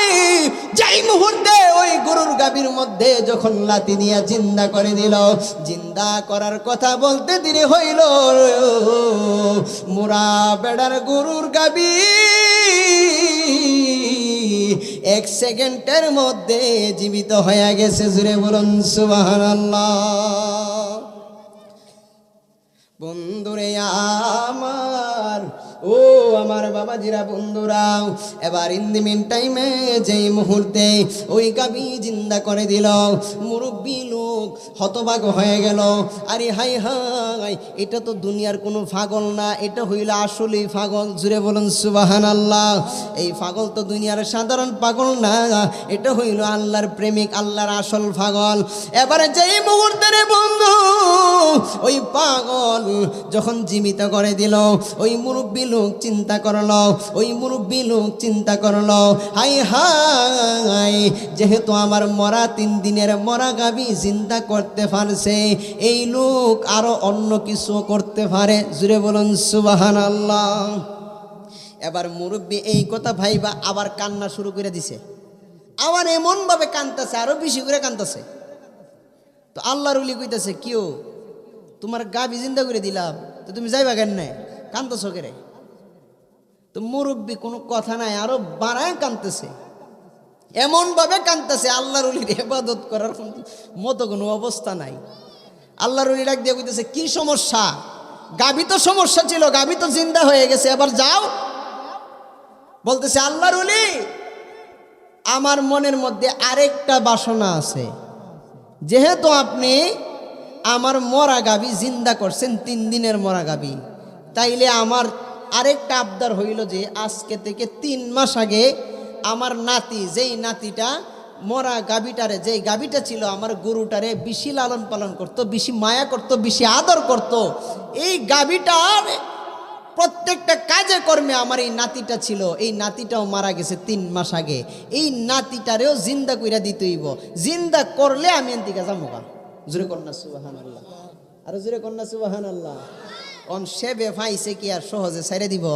যেই মুহূর্তে ওই গরুর গাবির মধ্যে যখন লাথি দিয়া জিন্দা করে দিল, জিন্দা করার কথা বলতে দেরি হইল, মুরা বেড়ার গরুর গাবি 1 সেকেন্ডের মধ্যে জীবিত হয়ে গেছে। জুড়ে বলুন সুবহানাল্লাহ। বন্ধুরে আমার, ও আমার বাবাজিরা, বন্ধুরা, এবার ইন দি মিন টাইমে যেই মুহূর্তে ওই গাবি জিন্দা করে দিল, মুরব্বী লোক হতভাগ হয়ে গেল। আরে হাই হাই, এটা তো দুনিয়ার কোনো পাগল না, এটা হইল আসলেই পাগল। জুড়ে বলুন সুবহানাল্লাহ। এই পাগল তো দুনিয়ার সাধারণ পাগল না, এটা হইল আল্লাহর প্রেমিক, আল্লাহর আসল পাগল। এবারে যেই মুহূর্তে রে বন্ধু ওই পাগল যখন জীবিত করে দিল, ওই মুরব্বী লোক চিন্তা করলো, ওই মুরব্বী লোক চিন্তা করলো, হাই হাই, যেহেতু আমার মরা 3 দিনের মরা গাবি চিন্তা করতে পারছে, এই লোক আরো অন্য কিছু করতে পারে। জুড়ে বলুন সুবহানাল্লাহ। এবার মুরব্বী এই কথা ভাইবা আবার কান্না শুরু করে দিছে, আবার এমন ভাবে কান্দতেছে, আরো বেশি করে কান্দতেছে। তো আল্লাহর ওলি কইতেছে, কিও তোমার গাবি জিন্দা করে দিলাম, তো তুমি যাইবা কেন নাই, কান্দতেছ কেরে? তো মুরব্বী কোনো কথা নাই, আরো বাড়ায় কান্দতেছে, এমন ভাবে কান্দতেছে আল্লাহর ওলির ইবাদত করার মতো কোনো অবস্থা নাই। আল্লাহর ওলি ডাক দিয়ে কইতেছে, কি সমস্যা? গাবি তো সমস্যা ছিল, গাবি তো জিন্দা হয়ে গেছে, এবার যাও। বলতেছে, আল্লাহর ওলি, আমার মনের মধ্যে আরেকটা বাসনা আছে, যেহেতু আপনি আমার মরা গাবি জিন্দা করছেন, 3 দিনের মরা গাবি, তাইলে আমার আরেকটা আবদার হইল যে আজকে থেকে 3 মাস আগে আমার নাতি, যেই নাতিটা মরা গাবিটারে, যেই গাবিটা ছিল আমার গরুটারে বেশি লালন পালন করত, বেশি মায়া করত, বেশি আদর করত, এই গাবিটার প্রত্যেকটা কাজে কর্মে আমার এই নাতিটা ছিল, এই নাতিটাও মারা গেছে 3 মাস আগে, এই নাতিটারেও জিন্দা কইরা দিতে হইব, জিন্দা করলে আমি এনতিকা যামুগা। জোরে কন্যা সুবহানাল্লাহ, আর জোরে কন্যা সুবহানাল্লাহ। অন সেবে ফাইছে কি আর সহজে ছাইরে দিব?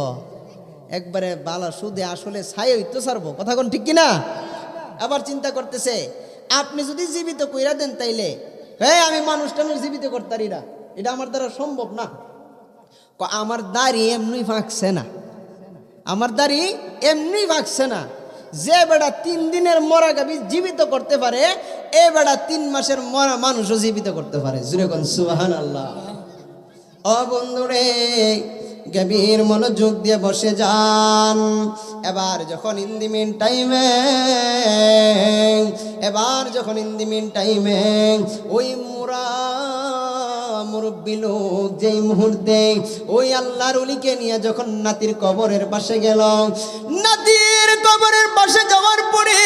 একবারে বালা সুদে আসলে ছাই হইতো ছাড়বো, কথা কোন ঠিক কিনা? আবার চিন্তা করতেছে, আপনি যদি জীবিত কইরা দেন তাইলে আমি মানুষটা জীবিত করতারি না, এটা আমার দ্বারা সম্ভব না। আমার দাড়ি এমনি ফাঁকছে না, আমার দাড়ি এমনি ভাগছে না, যে বেটা 3 দিনের মরা গাভী জীবিত করতে পারে, এ বেটা 3 মাসের মরা মানুষও জীবিত করতে পারে। জোরে কোন সুবহানাল্লাহ। ও বন্ধুরে, গভীর মনোযোগ দিয়ে বসে যান। এবার যখন ইন দি মিন টাইমে ওই মুরব্বী লোক যেই মুহূর্তে ওই আল্লাহর ওলিকে নিয়ে যখন নাতির কবরের পাশে গেল, নাতির কবরের পাশে যাওয়ার পরে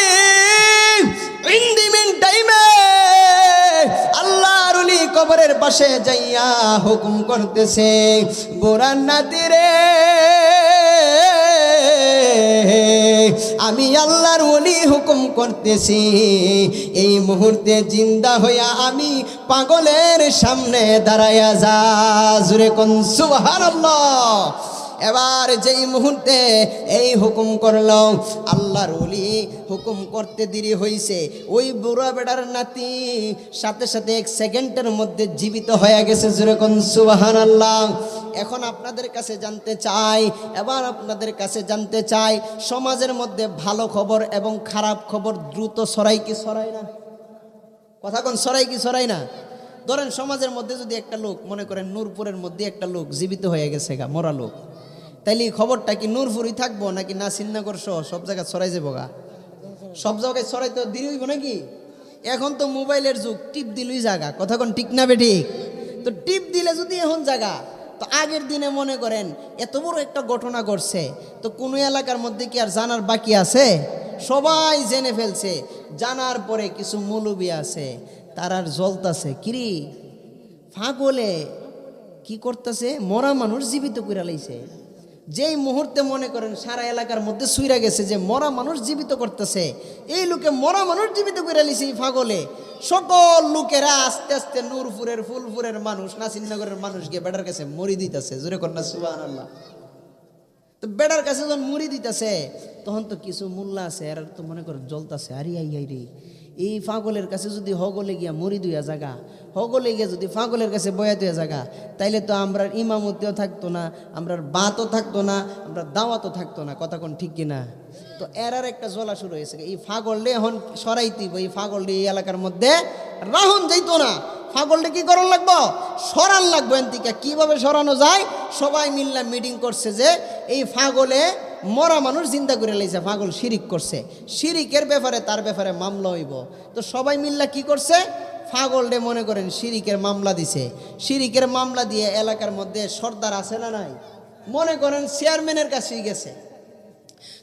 ইন দি মিন টাইমে আল্লাহর ওলি কবরের পাশে যাইয়া হুকুম করতেছে, বুড়া নাতিরে, আমি আল্লাহর ওলি হুকুম করতেছি, এই মুহূর্তে জিন্দা হইয়া আমি পাগলের সামনে দাঁড়াইয়া যা। জোরে কোন সুবহানাল্লাহ। এবার যেই মুহূর্তে এই হুকুম করল, আল্লাহর ওলি হুকুম করতে দেরি হইছে, ওই বুড়া বেটার নাতি সাথে সাথে 1 সেকেন্ডের মধ্যে জীবিত হয়ে গেছে। জোরে কোন সুবহানাল্লাহ। এখন আপনাদের কাছে জানতে চাই, সমাজের মধ্যে ভালো খবর এবং খারাপ খবর দ্রুত ছড়ায় কি ছড়ায় না? কথা কোন ছড়ায় কি ছড়ায় না? ধরেন সমাজের মধ্যে যদি একটা লোক, মনে করেন নূরপুরের মধ্যে একটা লোক জীবিত হয়ে গেছে গা, মরা লোক, তাইলে খবরটা কি নূরপুরই থাকবো নাকি নাসিরনগর সহ সব জায়গায় ছড়াই যাবো গা? সব জায়গায় ছড়াই তো দেরি হইব নাকি? এখন তো মোবাইলের যুগ, টিপ দিলই জায়গা। কথা কোন ঠিক না বেঠিক? তো টিপ দিলে যদি এখন জায়গা, তো আগের দিনে মনে করেন এত বড় একটা ঘটনা ঘটছে, তো কোনো এলাকার মধ্যে কি আর জানার বাকি আছে? সবাই জেনে ফেলছে। জানার পরে কিছু মৌলবি আছে, তারার জ্বলতাছে, কিরি ফাগলে কি করতেছে, মরা মানুষ জীবিত করে লাইছে। যেই মুহূর্তে মনে করেন সারা এলাকার মধ্যে সুইরা গেছে যে মরা মানুষ জীবিত করতেছে, এই লোকে মরা মানুষ জীবিত করে লিছে এই ফাগলে, সকল লোকেরা আস্তে আস্তে নূরপুরের ফুলপুরের মানুষ, নাসিরনগরের মানুষ গিয়ে বেটার কাছে মরি দিতেছে। জোরে কন্যা সুবহানাল্লাহ। তো বেটার কাছে যখন মুড়ি দিতেছে, তখন তো কিছু মোল্লা আছে, এরা তো মনে করেন জ্বলতেছে, আরে আই রে, এই ফাগলের কাছে যদি হগলে গিয়া মুড়ি দুইয়া জাগা, হগলে গিয়া যদি ফাগলের কাছে বয়া দুইয়া জাগা, তাইলে তো আমরা ইমামতিও থাকতো না, আমরা বাতও থাকতো না, আমরা দাওয়াতও থাকতো না। কথা কোন ঠিক কিনা? তো এরার একটা জ্বলা শুরু হয়েছে, এই ফাগলটা এখন সরাইতেইব, এই ফাগলটা এই এলাকার মধ্যে রাহন যাইতো না। ফাগলটা কি করার লাগবো? সরান লাগবো। এনতিকা কিভাবে সরানো যায়? সবাই মিল্লা মিটিং করছে যে এই ফাগলে মরা মানুষ জিন্দা করে লাইছে, ফাগল শিরিক করছে, শিরিকের ব্যাপারে তার ব্যাপারে মামলা হইব। তো সবাই মিল্লা কি করছে, ফাগলডে মনে করেন শিরিকের মামলা দিছে। শিরিকের মামলা দিয়ে এলাকার মধ্যে সর্দার আছে না নাই, মনে করেন চেয়ারম্যানের কাছেই গেছে।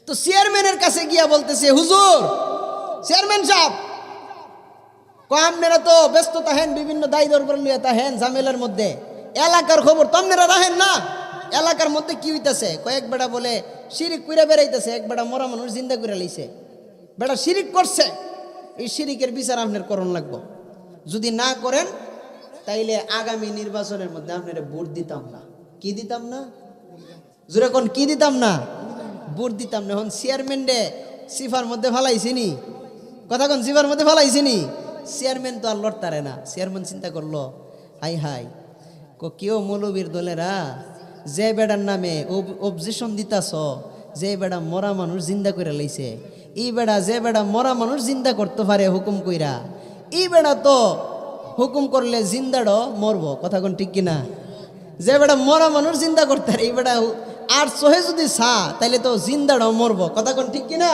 তো চেয়ারম্যানের কাছে গিয়া বলতেছে, হুজুর, চেয়ারম্যান সাহেব, আপনারা তো ব্যস্ত তাহেন, বিভিন্ন দায়ী দরবার লিয়ে তাহেন ঝামেলার মধ্যে, এলাকার খবর তো আপনারা রাহেন না, এলাকার মধ্যে কি হইতেছে? কয়েক বেটা বলে শিরিক কইরা বেড়াইতেছে, এক বেটা মরা মানুষ জিন্দা করে লাইছে, বেটা শিরিক করছে, এই শিরিকের বিচার আপনার করণ লাগবো। যদি না করেন তাইলে আগামী নির্বাচনের মধ্যে আপনারা ভোট দিতাম না। কি দিতাম না? জোরে কোন কি দিতাম না? ভোট দিতাম না। এখন চেয়ারম্যান রে সিফার মধ্যে ফালাইছিনি, কথা কোন সিফার মধ্যে ফালাইছিনি, চেয়ারম্যান তো আর লড়তারে না। চেয়ারম্যান চিন্তা করলো, হাই হাই, কেউ মৌলবীর দলেরা যে বেড়ার নামে অবজেকশন দিতাছ, যে বেড়া মরা মানুষ জিন্দা করে লাইছে, এই বেড়া যে বেড়া মরা মানুষ জিন্দা করতে পারে হুকুম কইরা, এই বেড়া তো হুকুম করলে জিন্দাড়ও মরব। কথা কোন ঠিক কিনা? যে বেড়া মরা মানুষ জিন্দা করতে পারে, এই বেড়া আর সহে যদি সা, তাইলে তো জিন্দাড়ও মরব। কথা কোন ঠিক কিনা?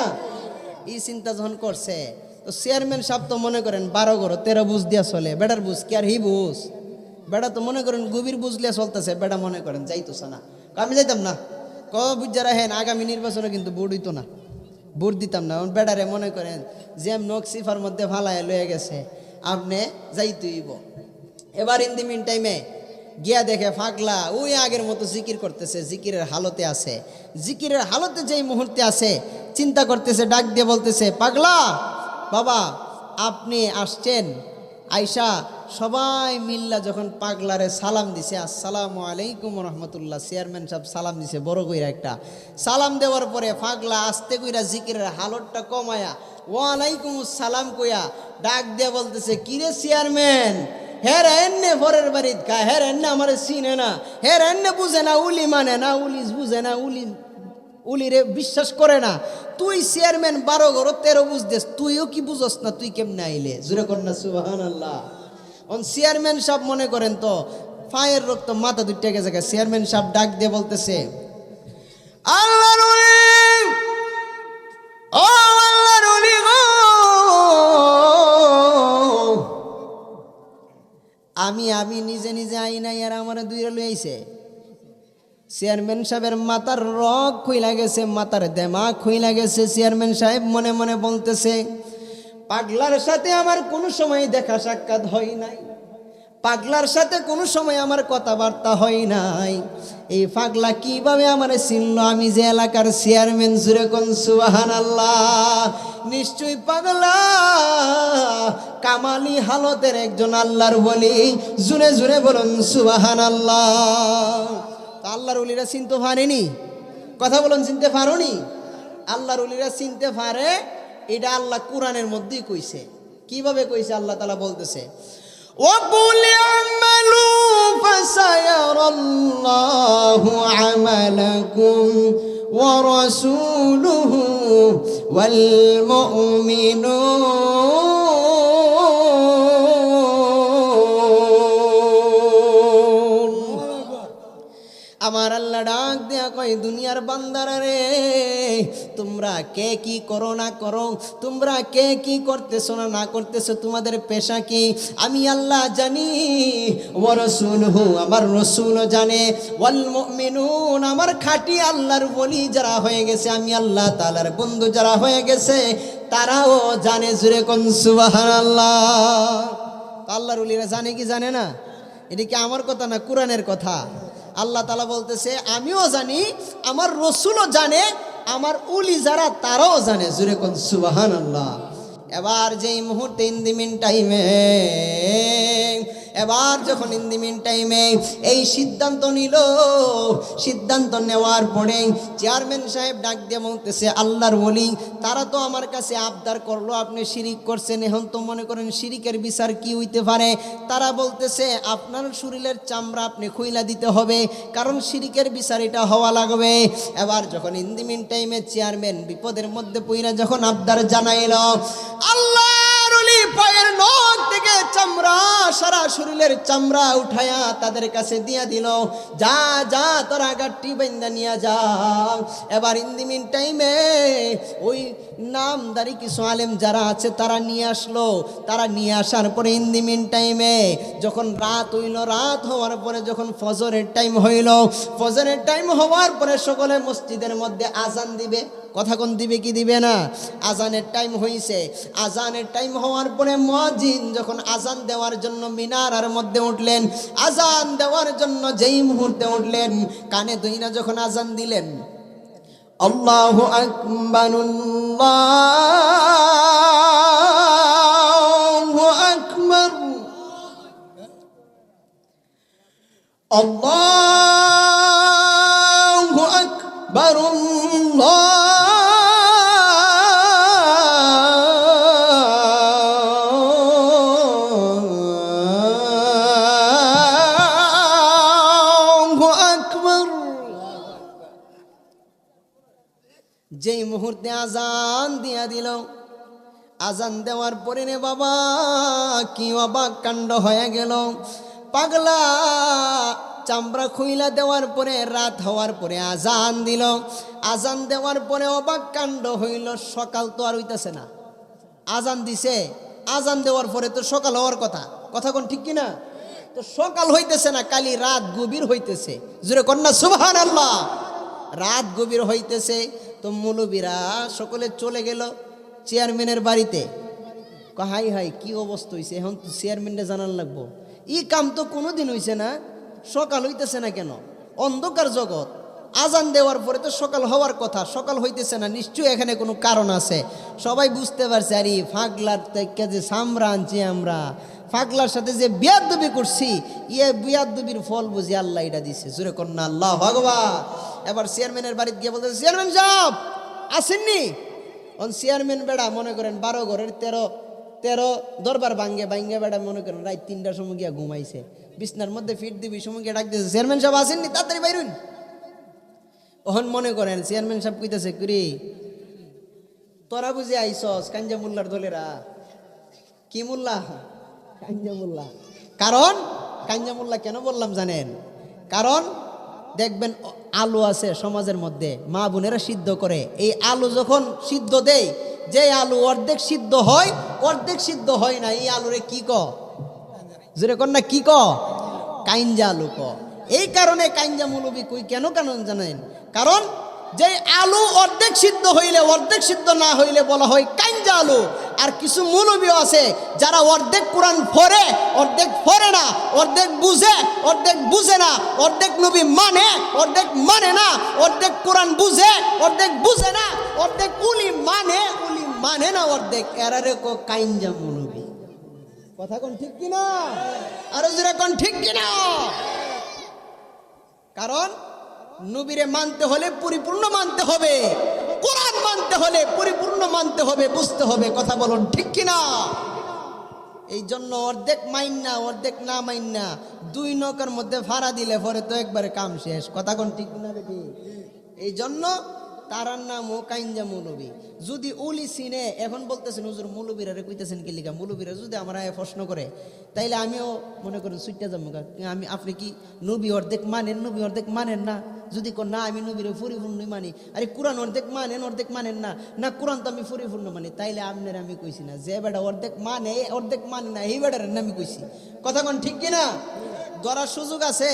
এই চিন্তা যখন করছে, তো চেয়ারম্যান সাহেব তো মনে করেন 12 ঘর 13 বুঝ দিয়া চলে, বেড়ার বুঝ কি আর হি বুঝ, বেড়া তো মনে করেন গভীর বুঝলিয়া চলতেছে, বেড়া মনে করেন যাইতোছে না, আমি যাইতাম না, বুঝারা হেন আগামী নির্বাচনে কিন্তু ভোট হইতো না, ভোট দিতাম না। বেড়ারে মনে করেন যে নখ সিফার মধ্যে ফালায় লয়ে গেছে, আপনি যাইতেইব। এবার ইন দি মিন টাইমে গিয়া দেখে ফাগলা ওই আগের মতো জিকির করতেছে, জিকিরের হালতে আছে, জিকিরের হালতে যেই মুহূর্তে আছে চিন্তা করতেছে, ডাক দিয়ে বলতেছে, পাগলা বাবা আপনি আসছেন। আয়সা সবাই মিল্লা যখন পাগলারে সালাম দিছে, আসসালামু আলাইকুম রহমতুল্লাহ, চেয়ারম্যান সাহেব সালাম দিছে বড় কইরা একটা সালাম দেওয়ার পরে পাগলা আস্তে কইরা জিকিরের হালতটা কমায়া ওয়ালাইকুম সালাম কইয়া ডাক দিয়ে বলতেছে, কিরে চেয়ারম্যান, হের এন্নে ভরের বাড়িত খা, হের এন্নে আমার চিনে না, হের এন্নে বুঝে না, উলি মানে না, উলিস বুঝে না, উলি উলিরে বিশ্বাস করে না। তুই চেয়ারম্যান 12 ঘর 13 বুঝদেস, তুইও কি বুঝস না? তুই কেমনে আইলে? জোরে কর না সুবহানাল্লাহ। অন চেয়ারম্যান সাহেব মনে করেন তো পায়ের রক্ত মাথা দুইটা গেছে। চেয়ারম্যান সাহেব ডাক দিয়ে বলতেছে, আল্লাহর ওলি, ও আল্লাহর ওলি গো, আমি নিজে নিজে আই নাই, আর আমার দুইরা লই আইছে। চেয়ারম্যান সাহেবের মাথার রগ খুইলা গেছে, মাথার দেমাগ খুইলা গেছে। চেয়ারম্যান সাহেব মনে মনে বলতেছে, পাগলার সাথে আমার কোনো সময় দেখা সাক্ষাৎ হয় নাই, পাগলার সাথে কোনো সময় আমার কথাবার্তা হয় নাই। এই পাগলা কিভাবে আমার চিনল আমি যে এলাকার চেয়ারম্যান? জুরে কোন সুবহানাল্লাহ। নিশ্চয়ই পাগলা কামালি হালতের একজন আল্লাহর ওলি। জুরে জুরে বলুন সুবহানাল্লাহ। আল্লাহর ওলিরা চিনতে পারেনি? কথা বলুন, চিনতে পারোনি? আল্লাহর ওলিরা চিনতে পারে, এটা আল্লাহ কোরআনের মধ্যেই কইছে। কিভাবে কইছে? আল্লাহ তাআলা বলতেছে, وَقُلْ اعْمَلُوا فَسَيَرَى اللَّهُ عَمَلَكُمْ وَرَسُولُهُ وَالْمُؤْمِنُونَ। আমার আল্লাহ ডাক দেয়া কয়, দুনিয়ার বান্দারা রে, তোমরা কে কি করো না করো, তোমরা কে কি করতেছো না না করতেছো, তোমাদের পেশা কি আমি আল্লাহ জানি। ওয়া রাসূলুহু, আমার রাসূলও জানে। ওয়াল মুমিনুন, আমার খাঁটি আল্লাহর ওলি যারা হয়ে গেছে, আমি আল্লাহ তাআলার বন্ধু যারা হয়ে গেছে, তারাও জানে। জুরে কোন সুবহানাল্লাহ। আল্লাহর ওলিরা জানে কি জানে না? এটা কি আমার কথা না, কোরআনের কথা। আল্লাহ তাআলা বলতেছে, আমিও জানি, আমার রসুলও জানে, আমার উলি যারা তারাও জানে। জুরে কোন সুবহানাল্লাহ। এবার যেই মুহূর্তে ইন দি মিন টাইমে, এবার যখন ইন দি মিন টাইমে এই সিদ্ধান্ত নিল, সিদ্ধান্ত নেওয়ার পরে চেয়ারম্যান সাহেব ডাক দিয়ে বলতেছে, আল্লাহর ওলি তারা তো আমার কাছে আবদার করলো আপনি শিরিক করছেন, এখন তো মনে করেন শিরিকের বিচার কি হইতে পারে? তারা বলতেছে, আপনার শরীরের চামড়া আপনি খুইলা দিতে হবে, কারণ শিরিকের বিচার এটা হওয়া লাগবে। এবার যখন ইন দি মিন টাইমে চেয়ারম্যান বিপদের মধ্যে পইরা যখন আবদার জানাইল, আল্লাহর ওলি পায়ের নখ থেকে চামড়া, সারা শরীরের চামড়া উঠায়া তাদের কাছে দিয়া দিল, যা যা তোরা গাট্টি বাইন্দা নিয়া যা। এবার ইন দি মিন টাইমে ওই নামদারি কিছু আলেম যারা আছে তারা নিয়ে আসলো। তারা নিয়ে আসার পরে ইন দি মিন টাইমে যখন রাত হইল, রাত হওয়ার পরে যখন ফজরের টাইম হইল, ফজরের টাইম হওয়ার পরে সকলে মসজিদের মধ্যে আজান দিবে। কথা কোন দিবে কি দিবে না? আজানের টাইম হইছে। আজানের টাইম হওয়ার পরে মুয়াজ্জিন যখন আজান দেওয়ার জন্য মিনারার মধ্যে উঠলেন, আজান দেওয়ার জন্য যেই মুহূর্তে উঠলেন, কানে দুইনা যখন আজান দিলেন, আল্লাহু আকবার, আল্লাহু আকবার, আল্লাহু আকবার, যেই মুহূর্তে আজান দিয়া দিল, আজান দেওয়ার পরে রে বাবা কি অবাক কাণ্ড হয়ে গেল। পাগলা চামড়া খুইলা দেওয়ার পরে রাত হওয়ার পরে আজান দিল। আজান দেওয়ার পরে অবাক কাণ্ড হইল, সকাল তো আর হইতেছে না। আজান দিছে, আজান দেওয়ার পরে তো সকাল হওয়ার কথা, কথা কোন ঠিক কিনা? তো সকাল হইতেছে না, খালি রাত গভীর হইতেছে। জোরে কন্যা সুবহানাল্লাহ। রাত গভীর হইতেছে। তো মৌলবীরা সকলে চলে গেল চেয়ারম্যানের বাড়িতে। হাই হাই কি অবস্থা হয়েছে, এখন তো চেয়ারম্যানটা জানান লাগবো। ই কাম তো কোনোদিন হইছে না, সকাল হইতেছে না কেন? অন্ধকার জগৎ, আজান দেওয়ার পরে তো সকাল হওয়ার কথা, সকাল হইতেছে না, নিশ্চয়ই এখানে কোনো কারণ আছে। সবাই বুঝতে পারছে, আরে ফাগলার থেকে যে সামরা আনছি আমরা, ফাগলার সাথে যে বিয়াদবি করছি, ইয়ে বিয়াদবির ফল বুঝি আল্লাহ এটা দিছে। জোরে কন্যা আল্লাহ ভগবান। এবার চেয়ারম্যানের বাড়িতে গিয়ে বলতেছে, চেয়ারম্যান সাহেব আসেননি? চেয়ারম্যান বেড়া মনে করেন 12 ঘরের 13 দরবার ভাঙ্গে বেড়া মনে করেন রাত 3টার সময় গিয়া ঘুমাইছে, বিছনার মধ্যে ফিট দিবি সময় গিয়ে ডাক দিয়েছে, চেয়ারম্যান সাহেব আসেননি, তাড়াতাড়ি বাইরুন। ওহন মনে করেন চেয়ারম্যান সাহেব কইতাছে কুরি তোরা বুঝে আইসস কাঞ্জা মোল্লার দলেরা কি মোল্লা কাঞ্জা মোল্লা কারণ কাঞ্জা মোল্লা কেন বললাম জানেন কারণ দেখবেন আলু আছে সমাজের মধ্যে মা বোনেরা সিদ্ধ করে এই আলু যখন সিদ্ধ দেয় যে আলু অর্ধেক সিদ্ধ হয় অর্ধেক সিদ্ধ হয় না এই আলুরে কি ক জোরে কর না কি ক কাইঞ্জা আলু ক এই কারণে কাইঞ্জা মৌলবি কই কেন কেন জানেন কারণ যে আলু অর্ধেক সিদ্ধ হইলে অর্ধেক সিদ্ধ না হইলে বলা হয় কাইঞ্জা আলু আর কিছু মৌলবিও আছে যারা অর্ধেক কোরআন পড়ে অর্ধেক পড়ে না অর্ধেক বুঝে অর্ধেক বুঝে না অর্ধেক নবী মানে না অর্ধেক কোরআন বুঝে অর্ধেক বুঝে না অর্ধেক উলি মানে না অর্ধেক এরারে কো কাইঞ্জা মৌলবি কথা কোন ঠিক কিনা আর যারা কোন ঠিক কিনা কারণ নবীরে মানতে হলে পরিপূর্ণ মানতে হবে কোরআন মানতে হলে পরিপূর্ণ মানতে হবে বুঝতে হবে কথা বলুন ঠিক কিনা এই জন্য অর্ধেক মাইন না অর্ধেক না মাইন না দুই নৌকার মধ্যে ভাড়া দিলে পরে তো একবারে কাম শেষ কথা কোন ঠিক কিনা বেটি এই জন্য তারার নাম ও কাইঞ্জা মৌলবী যদি উলি সিনে এখন বলতেছেন হুজুর মৌলবীরা কইতেছেন কি লিগা মৌলবীরা যদি আমরা প্রশ্ন করে তাইলে আমিও মনে করি সুইটা যাবো আমি আপনি কি নবী অর্ধেক মানেন না যদি না আমি নবীরে পরিপূর্ণই মানি আরে কোরআন অর্ধেক মানেন না কোরআন তো আমি পরিপূর্ণ মানি তাইলে আপনার আমি কইছি না যে বেটা অর্ধেক মানে না এই বেটার আমি কইছি কথা কোন ঠিক কিনা ধরার সুযোগ আছে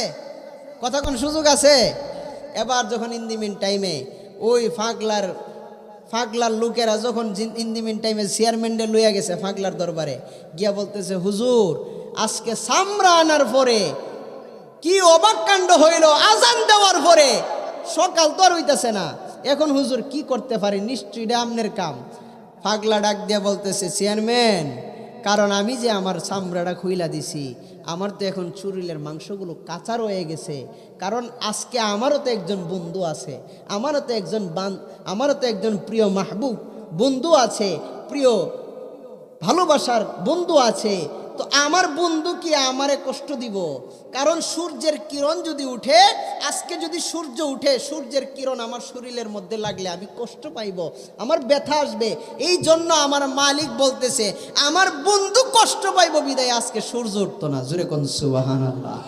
কথা কোন সুযোগ আছে এবার যখন ইন্দিমিন টাইমে ওই ফাগলার লোকেরা যখন ইন্দিমিন টাইমে চেয়ারম্যানডে লইয়া গেছে ফাগলার দরবারে গিয়া বলতেছে হুজুর আজকে সামরা আনার পরে কি অবাক কাণ্ড হইল আজান দেওয়ার পরে সকাল তো আর হইতেছে না এখন হুজুর কি করতে পারি নিশ্চয়ই এটা আপনার কাম ফাগলা ডাক দিয়া বলতেছে চেয়ারম্যান কারণ আমি যে আমার চামড়াটা খুইলা দিছি আমার তো এখন শরীরের মাংসগুলো কাঁচা রয়ে গেছে কারণ আজকে আমারও তো একজন বন্ধু আছে আমারও তো একজন প্রিয় মাহবুব বন্ধু আছে প্রিয় ভালোবাসার বন্ধু আছে তো আমার বন্ধু কি আমারে কষ্ট দিব কারণ সূর্যের কিরণ যদি উঠে আজকে যদি সূর্য উঠে সূর্যের কিরণ আমার শরীরের মধ্যে লাগলে আমি কষ্ট পাইব আমার ব্যথা আসবে এই জন্য আমার মালিক বলতেছে আমার বন্ধু কষ্ট পাইব বিদায় আজকে সূর্য উঠতো না জোরে কোন সুবহানাল্লাহ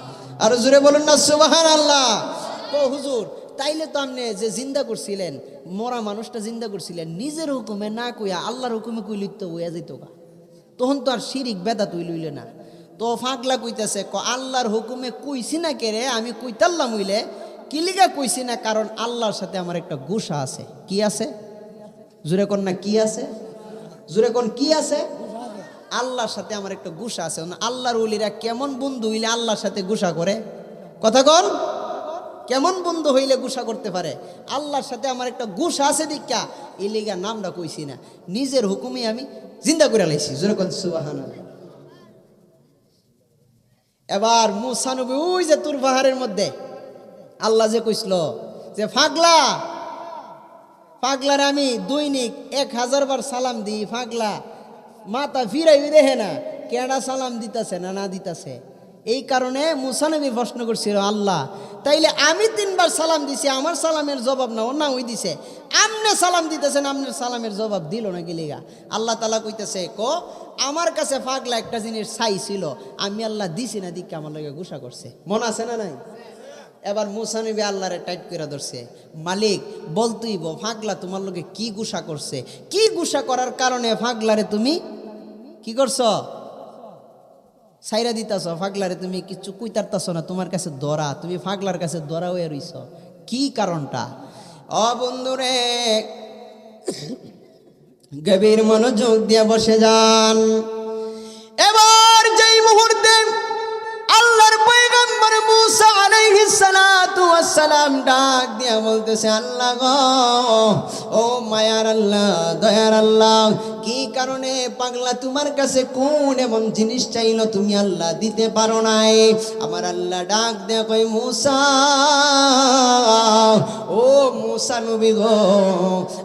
আর জোরে বলুন না সুবহানাল্লাহ ও হুজুর তাইলে তো আপনি যে জিন্দা করছিলেন মরা মানুষটা জিন্দা করছিলেন নিজের হুকুমে না কইয়া আল্লাহর হুকুমে কইলিত তো হইয়া যেত গা তখন তো আর শিরিক বেদা তুই লইলে না তো ফাগলা কইতেছে আল্লাহর হুকুমে কইছি না কে রে আমি কইতাল্লাম হইলে কিলিগা কইছি না কারণ আল্লাহর সাথে আমার একটা গুসা আছে কি আছে জোরে কোন না কি আছে জোরে কোন কি আছে আল্লাহর সাথে আমার একটা গুসা আছে আল্লাহর ওলিরা কেমন বন্ধু হইলে আল্লাহর সাথে গুসা করে কথা কোন কেমন বন্ধু হইলে গুসা করতে পারে আল্লাহর সাথে আমার একটা গুসা আছে দীক্ষা এই লিগা নামটা কইছি না নিজের হুকুমে আমি জিন্দা করে লাইছি জোরে কোন সুবহানাল্লাহ এবার মুসা নবী ওই যে তুর পাহাড়ের মধ্যে আল্লাহ যে কইছিল যে পাগলারে আমি দৈনিক 1000 বার সালাম দিই পাগলা মাথা ফিরাই দেখে না কেডা সালাম দিতেছে না দিতেছে এই কারণে মুসা নবী প্রশ্ন করছিল আল্লাহ তাইলে আমি 3 বার সালাম দিছি আমার সালামের জবাব না ওই দিছে আমনে সালাম দিতেছেন আপনার সালামের জবাব দিল না গিলিগা আল্লাহ তাআলা কইতেছে আমার কাছে পাগলা একটা জিনিস চাইছিল আমি আল্লাহ দিছি না দিকে আমার লগে গুসা করছে মনে আছে না নাই এবার মুসা নবী আল্লাহরে টাইট করে ধরছে মালিক বলতেইব পাগলা তোমার লগে কি গুসা করছে কি গুসা করার কারণে পাগলারে তুমি কি করছো সাইরা দিতাছ ফাগলারে তুমি কিছু কইতারতাছ না তোমার কাছে ধরা তুমি ফাগলার কাছে ধরা হয়ে রইছ কি কারণটা ও বন্ধুরে গভীর মনোযোগ দিয়ে বসে যান এবার যেই মুহূর্তে আল্লাহর পয়গম্বর মুসা আলাইহিস সালাতু ওয়াস সালাম ডাক দিয়া বলতেছে আল্লাহ গো ও মায়ার আল্লাহ দয়ার আল্লাহ কি কারণে পাগলা তোমার কাছে কোন এমন জিনিস চাইলো তুমি আল্লাহ দিতে পারো নাই আমার আল্লাহ ডাক দেয়া কই মুসা ও মুসা নবী গো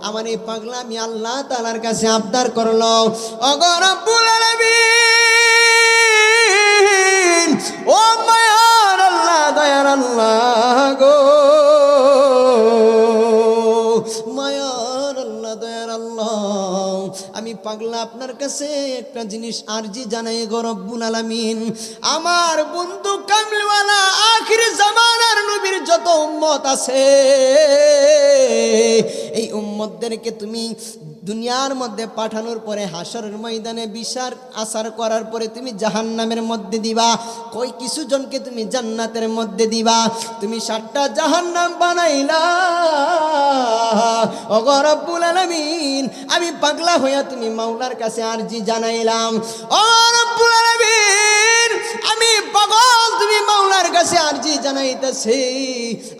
আমার এই পাগলা আমি আল্লাহ তাআলার কাছে আবদার করলো ওগো রব্বুল আলামিন ও মায়ার আল্লাহ দয়ার আল্লাহ গো পাগলা আপনার কাছে একটা জিনিস আরজি জানাই গো রব্বুল আলামিন, আমার বন্ধু কামলিওয়ালা আখির জামানার নবীর যত উম্মত আছে এই উম্মতদেরকে তুমি দুনিয়ার মধ্যে পাঠানোর পরে হাসরের ময়দানে বিচার আচার করার পরে তুমি জাহান্নামের মধ্যে দিবা, কই কিছু জনকে তুমি জান্নাতের মধ্যে দিবা। তুমি 7টা জাহান্নাম বানাইলা ওগো রব্বুল আলামিন, আমি পাগলা হইয়া তুমি মাওলার কাছে আরজি জানাইলাম, ও রব্বুল আলামিন আমি পাগল, তুমি মাওলার কাছে আরজি জানাইতেছি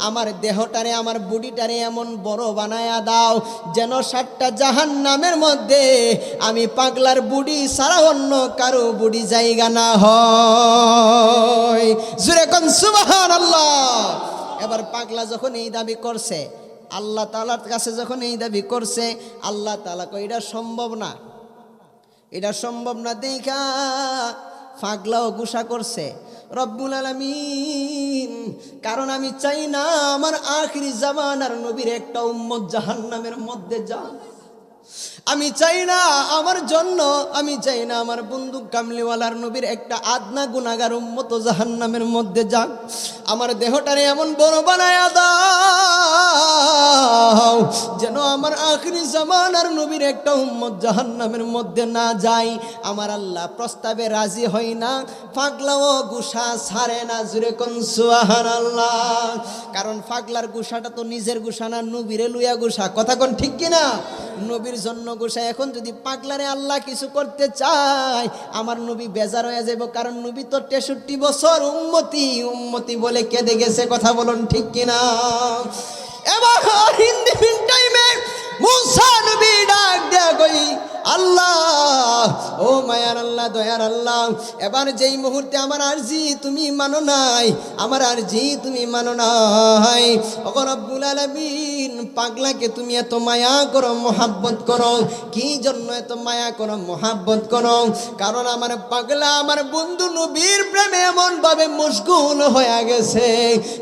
আমার দেহটারে আমার বডিটারে এমন বড় বানায়া দাও যেন 7টা জাহান্নামের মধ্যে আমি পাগলার বুড়ি সারা অন্য কারো বুড়ি জায়গা না হয়। জোরে কোন সুবহানাল্লাহ। এবার পাগলা যখন এই দাবি করছে, আল্লাহ তাআলার কাছে যখন এই দাবি করছে, আল্লাহ তাআলা কই এটা সম্ভব না, এটা সম্ভব না দেখা পাগলাও গুসা করছে রব্বুল আলামিন, কারণ আমি চাই না আমার আখিরি জামানার নবীর একটা উম্মত জাহান্নামের মধ্যে যাক। আমি চাই না আমার জন্য, আমি চাই না আমার বন্ধু কামলিওয়ালার নবীর একটা আদনা গুনাহগার উম্মত জাহান্নামের মধ্যে যাক। আমার দেহটারে এমন বড় বানায়া দাও যেন আমার আখিরি জামানার নবীর একটা উম্মত জাহান্নামের মধ্যে না যায়। আমার আল্লাহ প্রস্তাবে রাজি হয় না, পাগলাও গুসা ছাড়ে না। জুরে কোন সুবহানাল্লাহ। কারণ পাগলার গুসাটা তো নিজের গুসা না, নবীরে লুইয়া গুসা। কথা কোন ঠিক কিনা? নবীর জন্য গোসা। এখন যদি পাগলারে আল্লাহ কিছু করতে চায় আমার নবী বেজার হয়ে যাবে, কারণ নবী তো 63 বছর উম্মতি উম্মতি বলে কেঁদে গেছে। কথা বলুন ঠিক কিনা? এবার হিন্দি টাইমে মুসা নবী ডাক দেয়া কই আল্লাহ, ও মায়ার আল্লাহ, দয়ার আল্লাহ, এবার যেই মুহূর্তে আমার আরজি তুমি মানো নাই, আমার আরজি তুমি মানো নাই, ওগো রব্বুল আলামিন পাগলাকে তুমি এত মায়া করো, মোহাব্বত করো, কি জন্য এত মায়া করো, মোহাব্বত করো? কারণ আমার পাগলা আমার বন্ধু নবীর প্রেমে এমন ভাবে মশগুল হয়ে গেছে,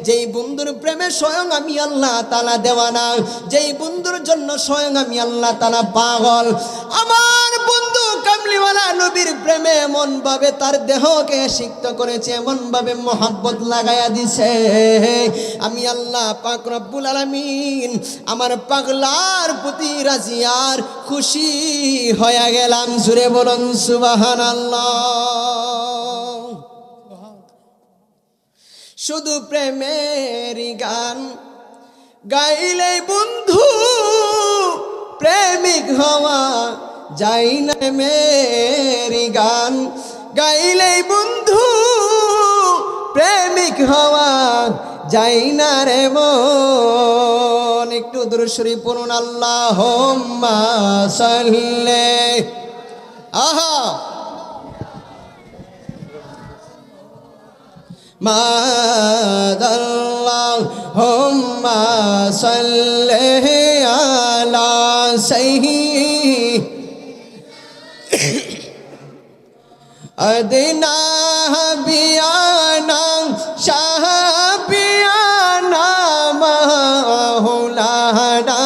যেই বন্ধুর প্রেমে স্বয়ং আমি আল্লাহ তাআলা দেওয়ানা, যেই বন্ধুর জন্য স্বয়ং আমি আল্লাহ তাআলা পাগল। আমার বন্ধু কামলিওয়ালা নবীর প্রেমে এমন ভাবে তার দেহকে সিক্ত করেছে, এমন ভাবে মোহাব্বত লাগায়া দিছে, আমি আল্লাহ পাক রব্বুল আলামিন আমার পাগলার প্রতি রাজি আর খুশি হয়ে গেলাম। জুরে বলুন সুবহানাল্লাহ। শুধু প্রেমের গান গাইলে বন্ধু প্রেমিক হওয়া যাই না, মেরি গান গাইলে বন্ধু প্রেমিক হওয়া যাই না রে মন। একটু দুরূদ শরীফ পড়ুন। আল্লাহুম্মা সাল্লি আহা মাদাল্লাহুম্মা সাল্লি আলা সাইয়্যিদিনা হাবিয়ানা শাহবিয়ানা মাওলানা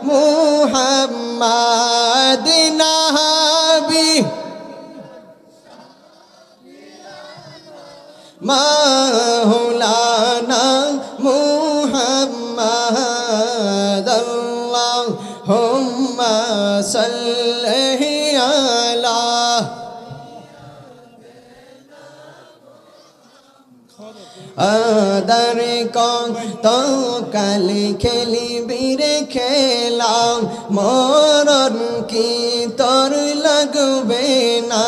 মুহাম্মাদিনা হাবি মাওলানা মুহাম্মাদ আল্লাহুম্মা সাল্লি আলা আদার কত কালে খেলিবি রে খেলা, মরণ কি তোর লাগবে না?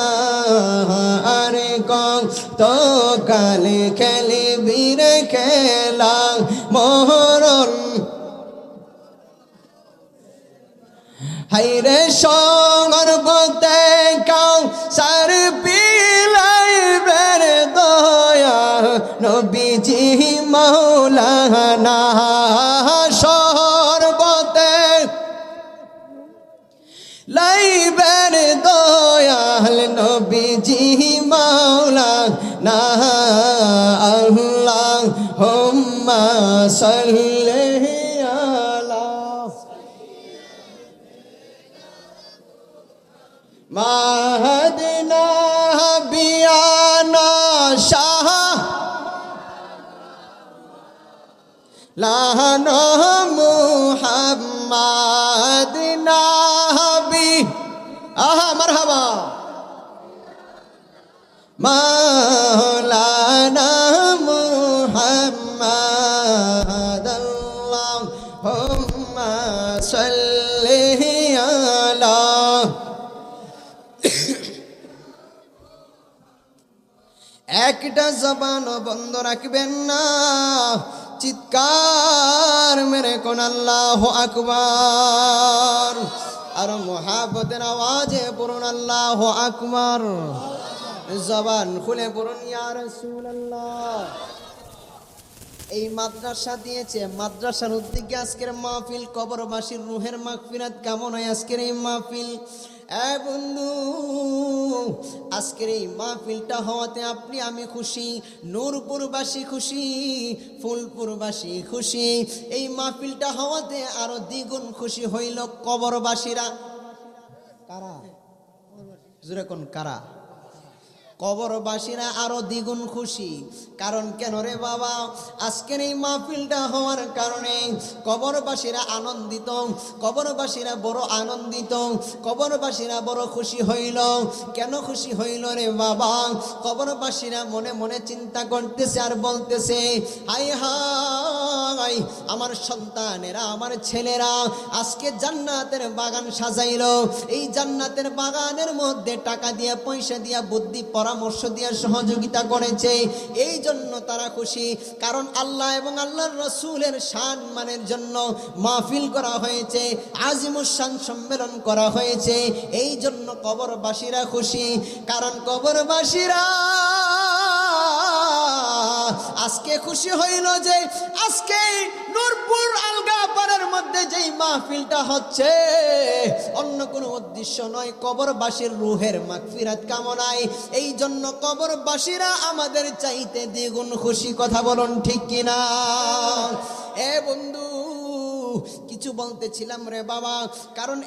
আর কত কালে খেলিবি রে খেলা, মরণ হাইরে সর্বতে কাউ সার পিলাই বের দয়া নবীজি মাওলানা, সর্বতে লাইবের দয়াল নবীজি মাওলানা, আল্লাহুম্মা সাল্লি আলা মাহদিনা বিয়ানা শাহ লাহানা মুহাম্মাদ নাবি আহা মারহাবা মাওলানা মুহাম্মাদ আল্লাহুম্মা সাল্লি আলা একটা জবান বন্ধ রাখবেন না, চিৎকার মেরে কোন আল্লাহু আকবার, আর মুহাব্বতের আওয়াজে পড়ুন আল্লাহু আকবার। জবান খুলে পড়ুন ইয়া রাসূলুল্লাহ। এই মাদ্রাসা দিয়েছে, মাদ্রাসার উদ্যোগে আজকের মাহফিল, কবরবাসীর রুহের মাগফিরাত কামনায় আজকের এই মাহফিল। বন্ধু, আজকের এই মাহফিলটা হওয়াতে আপনি আমি খুশি, নূরপুরবাসী খুশি, ফুলপুরবাসী খুশি। এই মাহফিলটা হওয়াতে আরো দ্বিগুণ খুশি হইল কবরবাসীরা। কারা? জোরে কোন কারা? কবরবাসীরা আরো দ্বিগুণ খুশি। কারণ কেন রে বাবা? আজকের এই মাহফিলটা হওয়ার কারণে কবরবাসীরা আনন্দিত, কবরবাসীরা বড় আনন্দিত, কবরবাসীরা বড় খুশি হইল। কেন খুশি হইল রে বাবা? কবরবাসীরা মনে মনে চিন্তা করতেছে আর বলতেছে, হাই হাই, আমার সন্তানেরা, আমার ছেলেরা আজকে জান্নাতের বাগান সাজাইল। এই জান্নাতের বাগানের মধ্যে টাকা দিয়া, পয়সা দিয়া, বুদ্ধি পরামর্শ দিয়ে সহযোগিতা করেছে। এই জন্য তারা খুশি। কারণ আল্লাহ এবং আল্লাহর রাসূলের সম্মানের জন্য মাহফিল করা হয়েছে, আজিমুস শান সম্মেলন করা হয়েছে। এই জন্য কবরবাসীরা খুশি। কারণ কবরবাসীরা আজকে খুশি হইল যে আজকে নূরপুর আলগাপাড়ার মধ্যে যেই মাহফিলটা হচ্ছে অন্য কোনো উদ্দেশ্য নয়, কবরবাসীর রুহের মাগফিরাত কামনায়। এই জন্য কবরবাসীরা আমাদের চাইতে দ্বিগুণ খুশি। কথা বলুন ঠিক কিনা? বন্ধু, কিছু বলতেছিলাম রে বাবা। কারণ